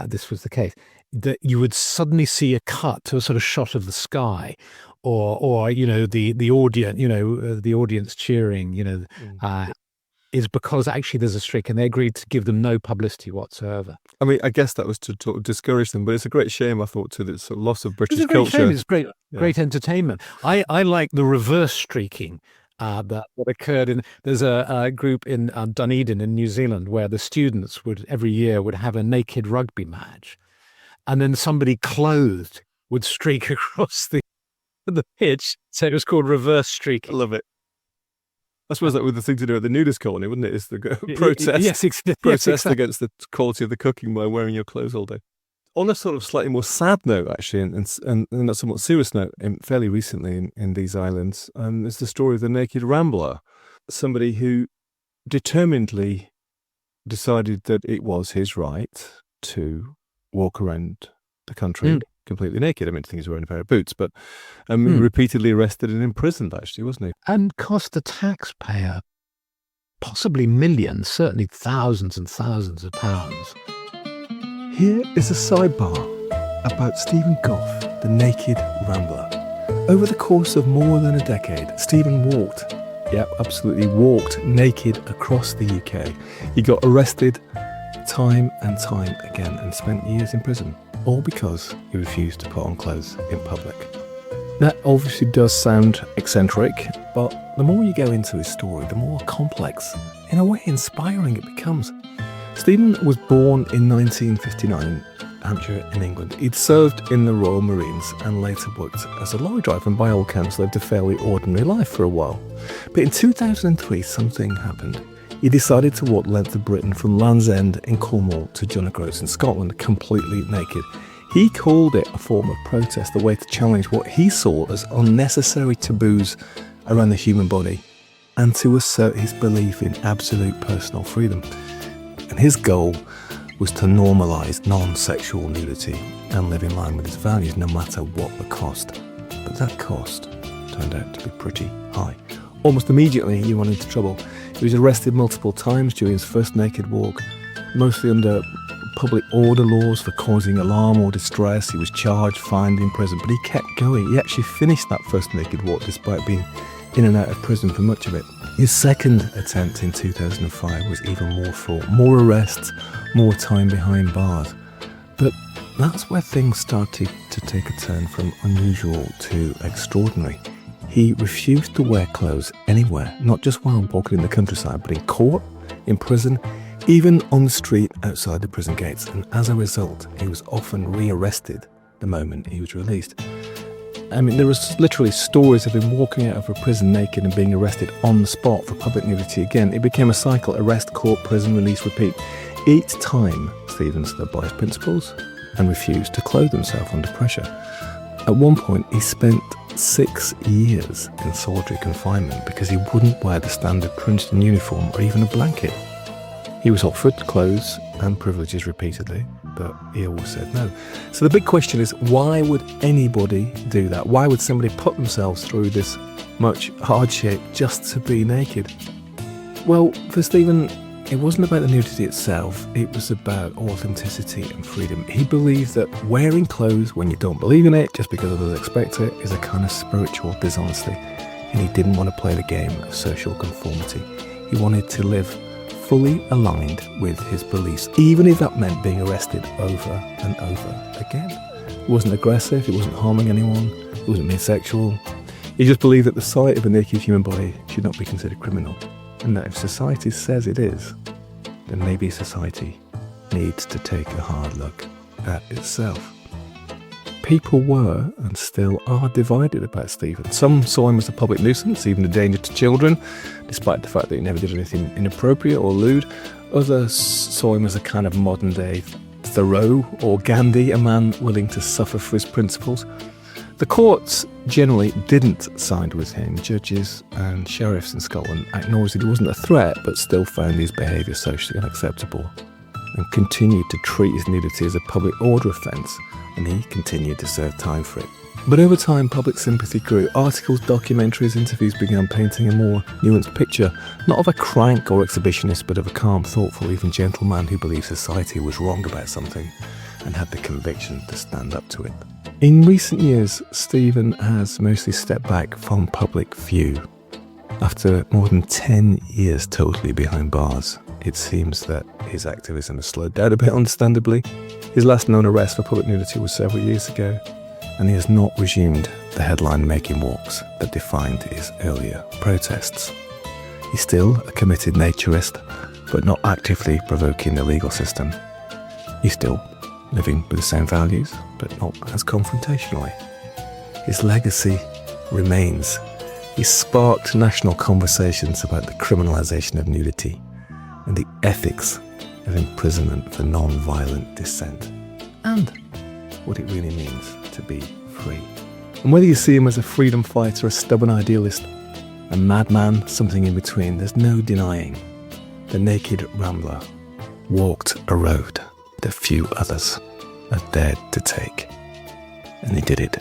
this was the case, that you would suddenly see a cut to a sort of shot of the sky, or the audience, the audience cheering, is because actually there's a streak and they agreed to give them no publicity whatsoever. I mean, I guess that was to sort of discourage them, but it's a great shame, I thought, to this sort of loss of British It's a great culture. shame. It's great entertainment. I like the reverse streaking that occurred in. There's a group in Dunedin in New Zealand where the students every year would have a naked rugby match, and then somebody clothed would streak across the pitch. So it was called reverse streaking. I love it. I suppose that was the thing to do at the nudist colony, wouldn't it? Is the protest, protest against the quality of the cooking by wearing your clothes all day. On a sort of slightly more sad note, actually, and a somewhat serious note, fairly recently in these islands, is the story of the Naked Rambler, somebody who determinedly decided that it was his right to walk around the country completely naked. I mean, I think he's wearing a pair of boots, but repeatedly arrested and imprisoned, actually, wasn't he? And cost the taxpayer possibly millions, certainly thousands and thousands of pounds. Here is a sidebar about Stephen Goff, the Naked Rambler. Over the course of more than a decade, Stephen walked naked across the UK. He got arrested time and time again and spent years in prison, all because he refused to put on clothes in public. That obviously does sound eccentric, but the more you go into his story, the more complex, in a way inspiring it becomes. Stephen was born in 1959, Hampshire in England. He'd served in the Royal Marines and later worked as a lorry driver, and by all accounts lived a fairly ordinary life for a while. But in 2003 something happened. He decided to walk the length of Britain from Land's End in Cornwall to John O'Groats in Scotland completely naked. He called it a form of protest, a way to challenge what he saw as unnecessary taboos around the human body and to assert his belief in absolute personal freedom. And his goal was to normalise non-sexual nudity and live in line with his values, no matter what the cost. But that cost turned out to be pretty high. Almost immediately, he ran into trouble. He was arrested multiple times during his first naked walk, mostly under public order laws for causing alarm or distress. He was charged, fined, imprisoned, but he kept going. He actually finished that first naked walk despite being in and out of prison for much of it. His second attempt in 2005 was even more fraught. More arrests, more time behind bars. But that's where things started to take a turn from unusual to extraordinary. He refused to wear clothes anywhere, not just while walking in the countryside, but in court, in prison, even on the street outside the prison gates. And as a result, he was often re-arrested the moment he was released. I mean, there was literally stories of him walking out of a prison naked and being arrested on the spot for public nudity again. It became a cycle: arrest, court, prison, release, repeat. Each time, Stephen stood by his principles and refused to clothe himself under pressure. At one point, he spent 6 years in solitary confinement because he wouldn't wear the standard Princeton uniform or even a blanket. He was offered clothes and privileges repeatedly, but he always said no. So the big question is, why would anybody do that? Why would somebody put themselves through this much hardship just to be naked? Well, for Stephen, it wasn't about the nudity itself, it was about authenticity and freedom. He believed that wearing clothes when you don't believe in it, just because others expect it, is a kind of spiritual dishonesty. And he didn't want to play the game of social conformity. He wanted to live fully aligned with his beliefs, even if that meant being arrested over and over again. It wasn't aggressive, it wasn't harming anyone, it wasn't being sexual. He just believed that the sight of a naked human body should not be considered criminal, and that if society says it is, then maybe society needs to take a hard look at itself. People were, and still are, divided about Stephen. Some saw him as a public nuisance, even a danger to children, despite the fact that he never did anything inappropriate or lewd. Others saw him as a kind of modern-day Thoreau or Gandhi, a man willing to suffer for his principles. The courts generally didn't side with him. Judges and sheriffs in Scotland acknowledged that he wasn't a threat, but still found his behaviour socially unacceptable and continued to treat his nudity as a public order offence, and he continued to serve time for it. But over time, public sympathy grew. Articles, documentaries, interviews began painting a more nuanced picture, not of a crank or exhibitionist, but of a calm, thoughtful, even gentle man who believed society was wrong about something and had the conviction to stand up to it. In recent years, Stephen has mostly stepped back from public view. After more than 10 years totally behind bars, it seems that his activism has slowed down a bit, understandably. His last known arrest for public nudity was several years ago, and he has not resumed the headline-making walks that defined his earlier protests. He's still a committed naturist, but not actively provoking the legal system. He's still living with the same values, but not as confrontationally. His legacy remains. He sparked national conversations about the criminalisation of nudity and the ethics of imprisonment for non-violent dissent, and what it really means to be free. And whether you see him as a freedom fighter, a stubborn idealist, a madman, something in between, there's no denying the Naked Rambler walked a road that few others have dared to take. And he did it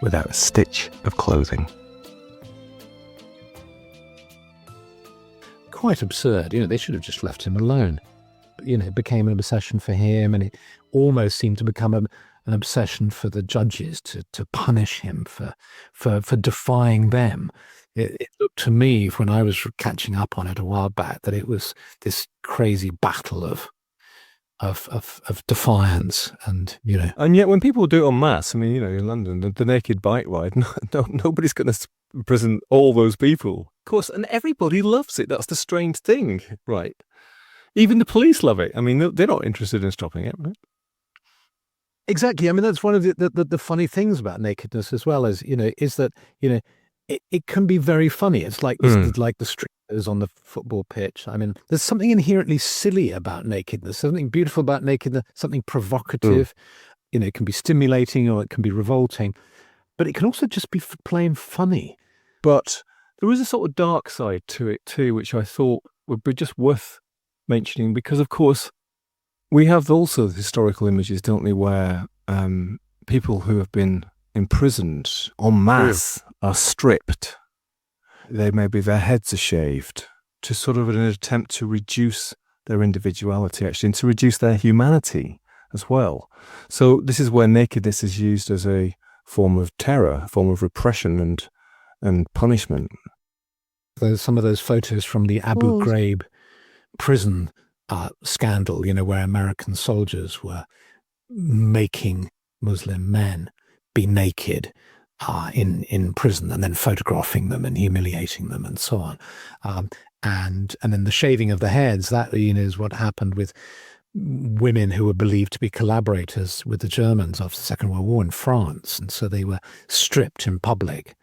without a stitch of clothing. Quite absurd. They should have just left him alone. It became an obsession for him, and it almost seemed to become an obsession for the judges to punish him for defying them. It looked to me, when I was catching up on it a while back, that it was this crazy battle of defiance, and And yet, when people do it en masse, in London, the naked bike ride, nobody's going to imprison all those people, of course, and everybody loves it. That's the strange thing, right? Even the police love it. They're not interested in stopping it, right? Exactly. That's one of the funny things about nakedness as well, is that it can be very funny. It's like like the streamers on the football pitch. There's something inherently silly about nakedness, something beautiful about nakedness, something provocative. It can be stimulating or it can be revolting, but it can also just be plain funny. But there is a sort of dark side to it too, which I thought would be just worth mentioning, because of course we have also the historical images, don't we, where people who have been imprisoned en masse are stripped. Maybe their heads are shaved, to sort of an attempt to reduce their individuality, actually, and to reduce their humanity as well. So this is where nakedness is used as a form of terror, a form of repression and punishment. There's some of those photos from the Abu Ghraib prison scandal, where American soldiers were making Muslim men be naked in prison, and then photographing them and humiliating them and so on. And then the shaving of the heads, that is what happened with women who were believed to be collaborators with the Germans after the Second World War in France. And so they were stripped in public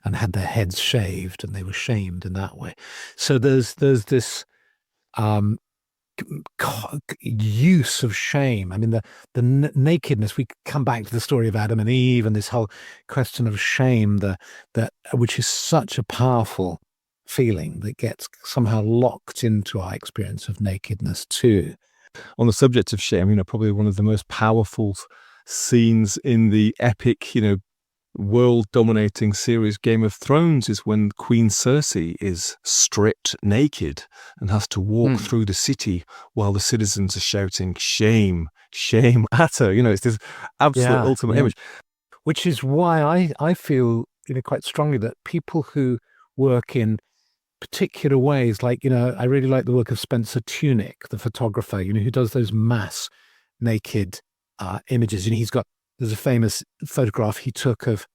and had their heads shaved, and they were shamed in that way. So there's this use of shame. The nakedness, we come back to the story of Adam and Eve and this whole question of shame, which is such a powerful feeling that gets somehow locked into our experience of nakedness too. On the subject of shame, probably one of the most powerful scenes in the epic, world-dominating series Game of Thrones is when Queen Cersei is stripped naked and has to walk through the city while the citizens are shouting, "Shame, shame" at her. It's this absolute ultimate image. Which is why I feel, quite strongly that people who work in particular ways, like, I really like the work of Spencer Tunick, the photographer, who does those mass naked images. There's a famous photograph he took of,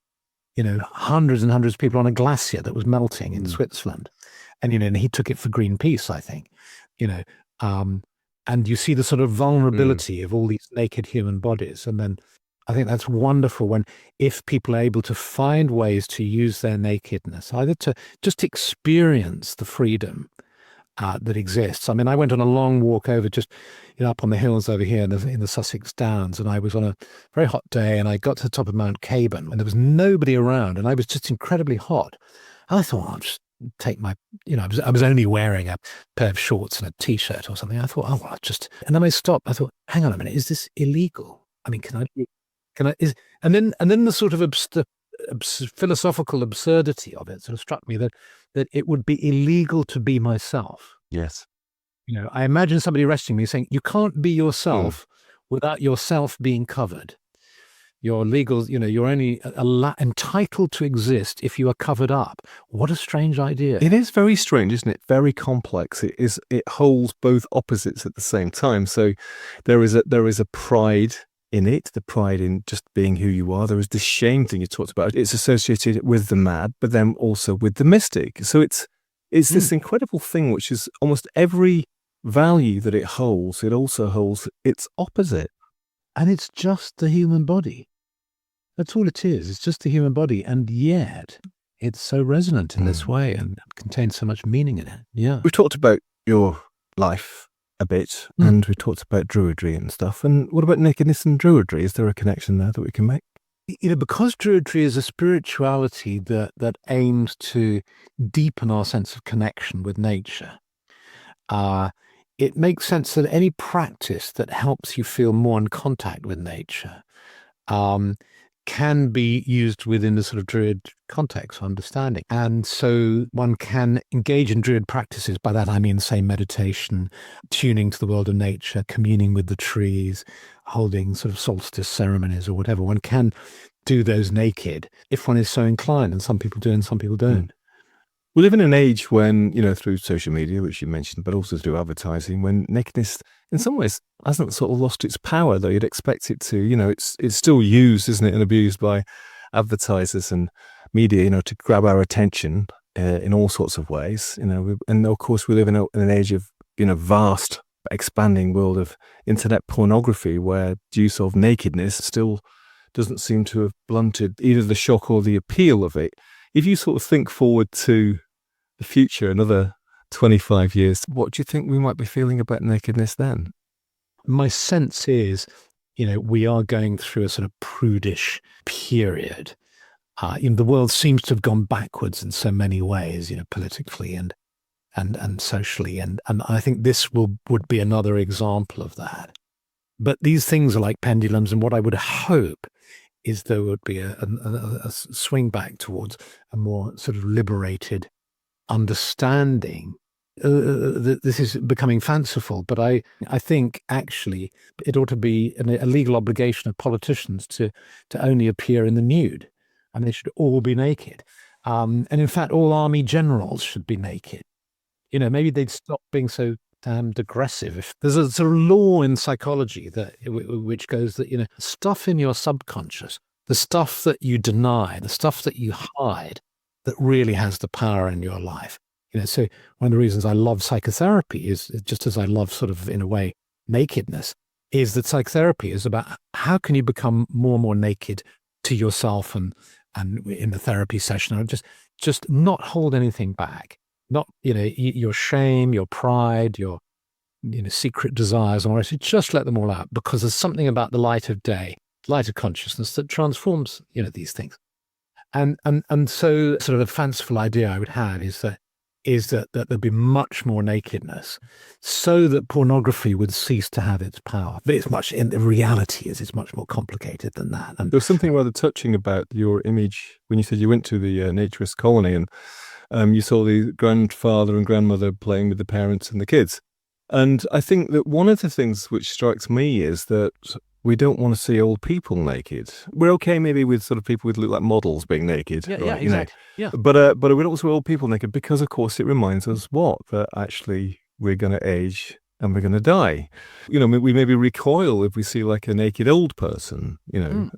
hundreds and hundreds of people on a glacier that was melting in Switzerland. And, and he took it for Greenpeace, I think, and you see the sort of vulnerability of all these naked human bodies. And then I think that's wonderful if people are able to find ways to use their nakedness, either to just experience the freedom that exists. I mean, I went on a long walk over just up on the hills over here in the Sussex Downs, and I was on a very hot day, and I got to the top of Mount Caban, and there was nobody around, and I was just incredibly hot. And I thought, I'll just take my, I was only wearing a pair of shorts and a t-shirt or something. I thought, and then I stopped. I thought, hang on a minute, is this illegal? I mean, and then the sort of philosophical absurdity of it sort of struck me that it would be illegal to be myself. Yes. I imagine somebody arresting me saying, you can't be yourself without yourself being covered. You're legal, you're only entitled to exist if you are covered up. What a strange idea. It is very strange, isn't it? Very complex. It holds both opposites at the same time. So there is a pride in it, the pride in just being who you are. There is the shame thing you talked about. It's associated with the mad, but then also with the mystic. So it's this incredible thing, which is almost every value that it holds, it also holds its opposite. And it's just the human body. That's all it is. It's just the human body. And yet it's so resonant in this way and contains so much meaning in it. Yeah. We've talked about your life a bit, and we talked about druidry and stuff. And what about nakedness and druidry? Is there a connection there that we can make? Because druidry is a spirituality that aims to deepen our sense of connection with nature, it makes sense that any practice that helps you feel more in contact with nature can be used within the sort of druid context for understanding. And so one can engage in druid practices. By that I mean, say, meditation, tuning to the world of nature, communing with the trees, holding sort of solstice ceremonies or whatever. One can do those naked if one is so inclined, and some people do and some people don't. We live in an age when, through social media, which you mentioned, but also through advertising, when nakedness, in some ways, hasn't sort of lost its power, though you'd expect it to. It's still used, isn't it, and abused by advertisers and media, to grab our attention in all sorts of ways. And of course, we live in an age of, vast, expanding world of internet pornography, where the use of nakedness still doesn't seem to have blunted either the shock or the appeal of it. If you sort of think forward to the future, another 25 years, what do you think we might be feeling about nakedness then? My sense is, we are going through a sort of prudish period. The world seems to have gone backwards in so many ways, politically and socially. And I think this would be another example of that. But these things are like pendulums, and what I would hope is there would be a swing back towards a more sort of liberated understanding. This is becoming fanciful, but I think actually it ought to be a legal obligation of politicians to only appear in the nude, and they should all be naked. And in fact, all army generals should be naked. Maybe they'd stop being so damned aggressive. If there's a sort of law in psychology which goes that, stuff in your subconscious, the stuff that you deny, the stuff that you hide, that really has the power in your life. So one of the reasons I love psychotherapy is, just as I love sort of, in a way, nakedness, is that psychotherapy is about how can you become more and more naked to yourself and in the therapy session, or just not hold anything back. Not, your shame, your pride, your, secret desires, or just let them all out, because there's something about the light of day, light of consciousness, that transforms, these things. And so sort of a fanciful idea I would have is that is that there'd be much more nakedness, so that pornography would cease to have its power. But the reality is it's much more complicated than that. And there was something rather touching about your image when you said you went to the naturist colony and you saw the grandfather and grandmother playing with the parents and the kids. And I think that one of the things which strikes me is that we don't want to see old people naked. We're okay maybe with sort of people with look like models being naked. yeah, right, yeah, exactly. You know? But we don't want to see old people naked because, of course, it reminds us that actually we're going to age and we're going to die. You know, we maybe recoil if we see like a naked old person,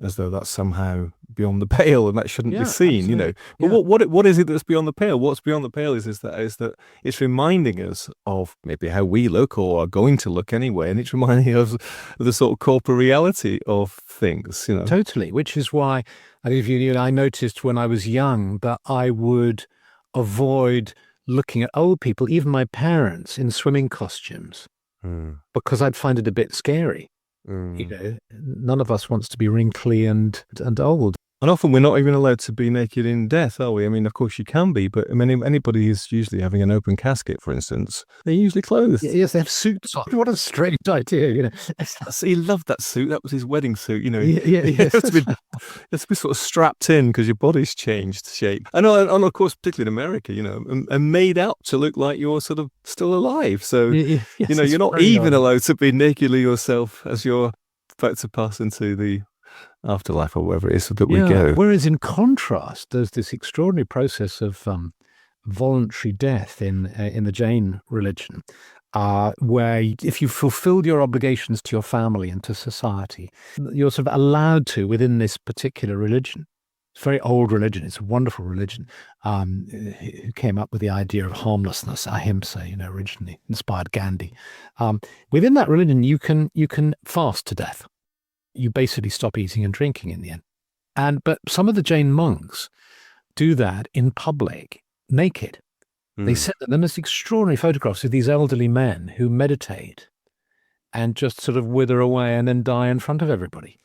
as though that's somehow beyond the pale and that shouldn't be seen, absolutely. But what is it that's beyond the pale? What's beyond the pale is that it's reminding us of maybe how we look or are going to look anyway, and it's reminding us of the sort of corporate reality of things, Totally, which is why I noticed when I was young that I would avoid looking at old people, even my parents, in swimming costumes, because I'd find it a bit scary. None of us wants to be wrinkly and old. And often we're not even allowed to be naked in death, are we? I mean, of course you can be, but I mean, anybody who's usually having an open casket, for instance, they're usually clothed. Yes, they have suits on. What a strange idea, So he loved that suit. That was his wedding suit, Yes. It has to be sort of strapped in because your body's changed shape. And of course, particularly in America, and made out to look like you're sort of still alive. So, Yes, you're not even allowed to be nakedly yourself as you're about to pass into the afterlife or wherever it is that we go. Whereas in contrast, there's this extraordinary process of voluntary death in the Jain religion, where if you fulfilled your obligations to your family and to society, you're sort of allowed to within this particular religion. It's a very old religion. It's a wonderful religion. Who came up with the idea of harmlessness, ahimsa, originally inspired Gandhi. Within that religion, you can fast to death. You basically stop eating and drinking in the end. But some of the Jain monks do that in public, naked. They send them this extraordinary photographs of these elderly men who meditate and just sort of wither away and then die in front of everybody.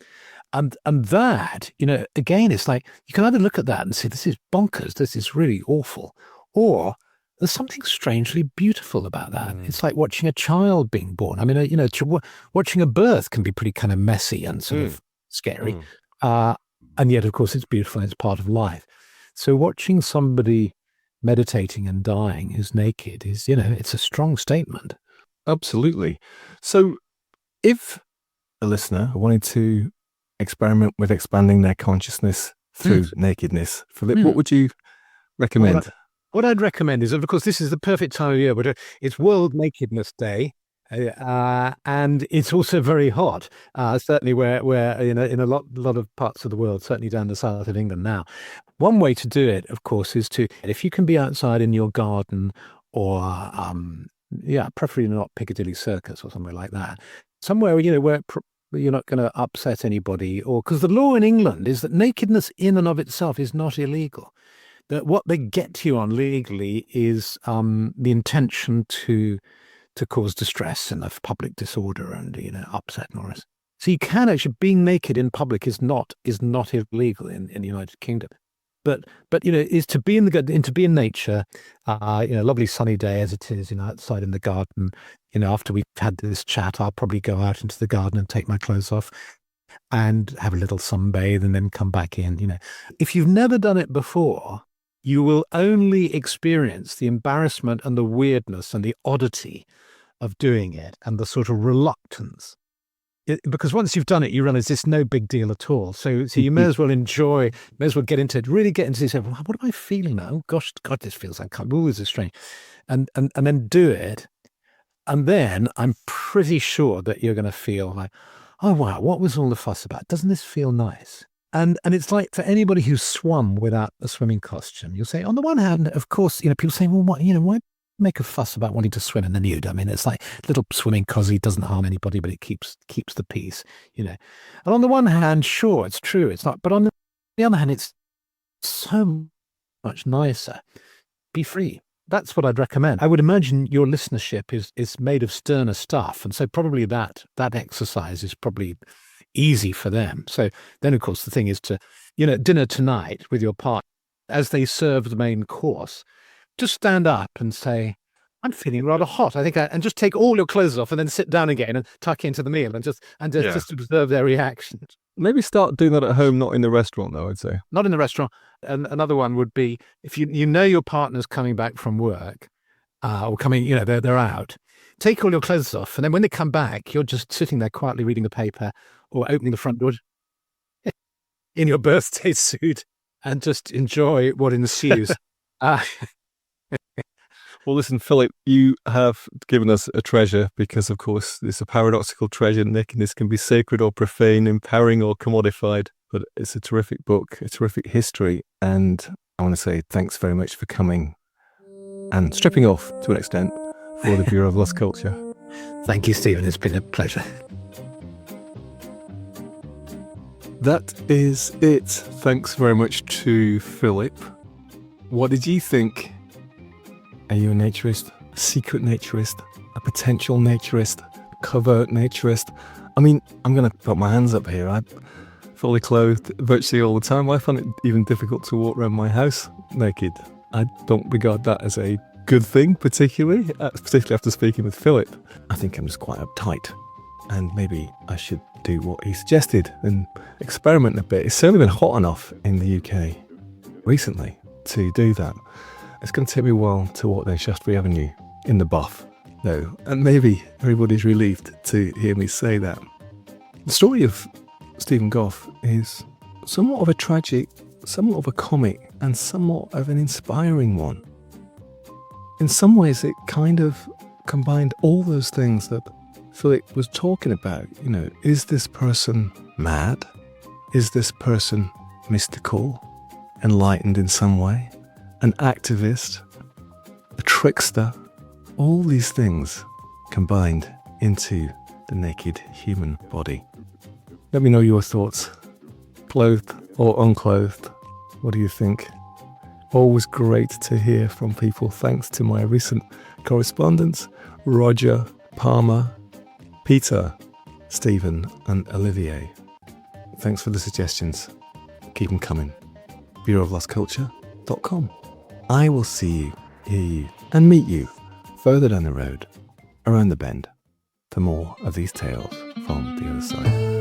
And that, again, it's like you can either look at that and say, this is bonkers, this is really awful, or there's something strangely beautiful about that. It's like watching a child being born. I mean, watching a birth can be pretty kind of messy and sort of scary. And yet, of course, it's beautiful and it's part of life. So watching somebody meditating and dying who's naked is, it's a strong statement. Absolutely. So if a listener wanted to experiment with expanding their consciousness through nakedness, Philip, what would you recommend? What I'd recommend is, of course, this is the perfect time of year, but it's World Nakedness Day, and it's also very hot. Certainly, where in a lot of parts of the world, certainly down the south of England now. One way to do it, of course, is if you can be outside in your garden, or preferably not Piccadilly Circus or somewhere like that, somewhere where you're not going to upset anybody, or because the law in England is that nakedness in and of itself is not illegal. That what they get you on legally is the intention to cause distress and of public disorder and upset and all this. So you can actually, being naked in public is not illegal in the United Kingdom. But is to be to be in nature, lovely sunny day as it is, outside in the garden. After we've had this chat, I'll probably go out into the garden and take my clothes off and have a little sunbathe and then come back in. If you've never done it before, you will only experience the embarrassment and the weirdness and the oddity of doing it and the sort of reluctance. Because once you've done it, you realize it's no big deal at all. So you may as well get into it, really get into this. What am I feeling now? Oh, gosh, God, this feels uncomfortable. This is strange. And then do it. And then I'm pretty sure that you're going to feel like, oh, wow, what was all the fuss about? Doesn't this feel nice? And it's like for anybody who's swum without a swimming costume, you'll say, on the one hand, of course, people say, well, why make a fuss about wanting to swim in the nude? I mean, it's like little swimming cozy doesn't harm anybody, but it keeps the peace, And on the one hand, sure, it's true, it's not. But on the other hand, it's so much nicer. Be free. That's what I'd recommend. I would imagine your listenership is made of sterner stuff, and so probably that exercise is probably easy for them. So then, of course, the thing is to, dinner tonight with your partner, as they serve the main course, just stand up and say, I'm feeling rather hot. I think, and just take all your clothes off and then sit down again and tuck into the meal and just observe their reactions. Maybe start doing that at home, not in the restaurant, though, I'd say. Not in the restaurant. And another one would be if you know your partner's coming back from work or coming, they're out. Take all your clothes off, and then when they come back, you're just sitting there quietly reading the paper or opening the front door in your birthday suit and just enjoy what ensues. Well, listen, Philip, you have given us a treasure because, of course, it's a paradoxical treasure. Nakedness can be sacred or profane, empowering or commodified, but it's a terrific book, a terrific history. And I want to say thanks very much for coming and stripping off to an extent for the Bureau of Lost Culture. Thank you, Stephen. It's been a pleasure. That is it. Thanks very much to Philip. What did you think? Are you a naturist, a secret naturist, a potential naturist, a covert naturist? I mean, I'm going to put my hands up here. I'm fully clothed virtually all the time. I find it even difficult to walk around my house naked. I don't regard that as a good thing, particularly after speaking with Philip. I think I'm just quite uptight. And maybe I should do what he suggested and experiment a bit. It's certainly been hot enough in the UK recently to do that. It's going to take me a while to walk down Shaftesbury Avenue in the buff, though, and maybe everybody's relieved to hear me say that. The story of Stephen Goff is somewhat of a tragic, somewhat of a comic, and somewhat of an inspiring one. In some ways, it kind of combined all those things that Philip was talking about. Is this person mad? Is this person mystical, enlightened in some way? An activist, a trickster, all these things combined into the naked human body. Let me know your thoughts, clothed or unclothed. What do you think? Always great to hear from people. Thanks to my recent correspondents, Roger, Palmer, Peter, Stephen and Olivier. Thanks for the suggestions. Keep them coming. BureauofLostCulture.com. I will see you, hear you, and meet you further down the road, around the bend, for more of these tales from the other side.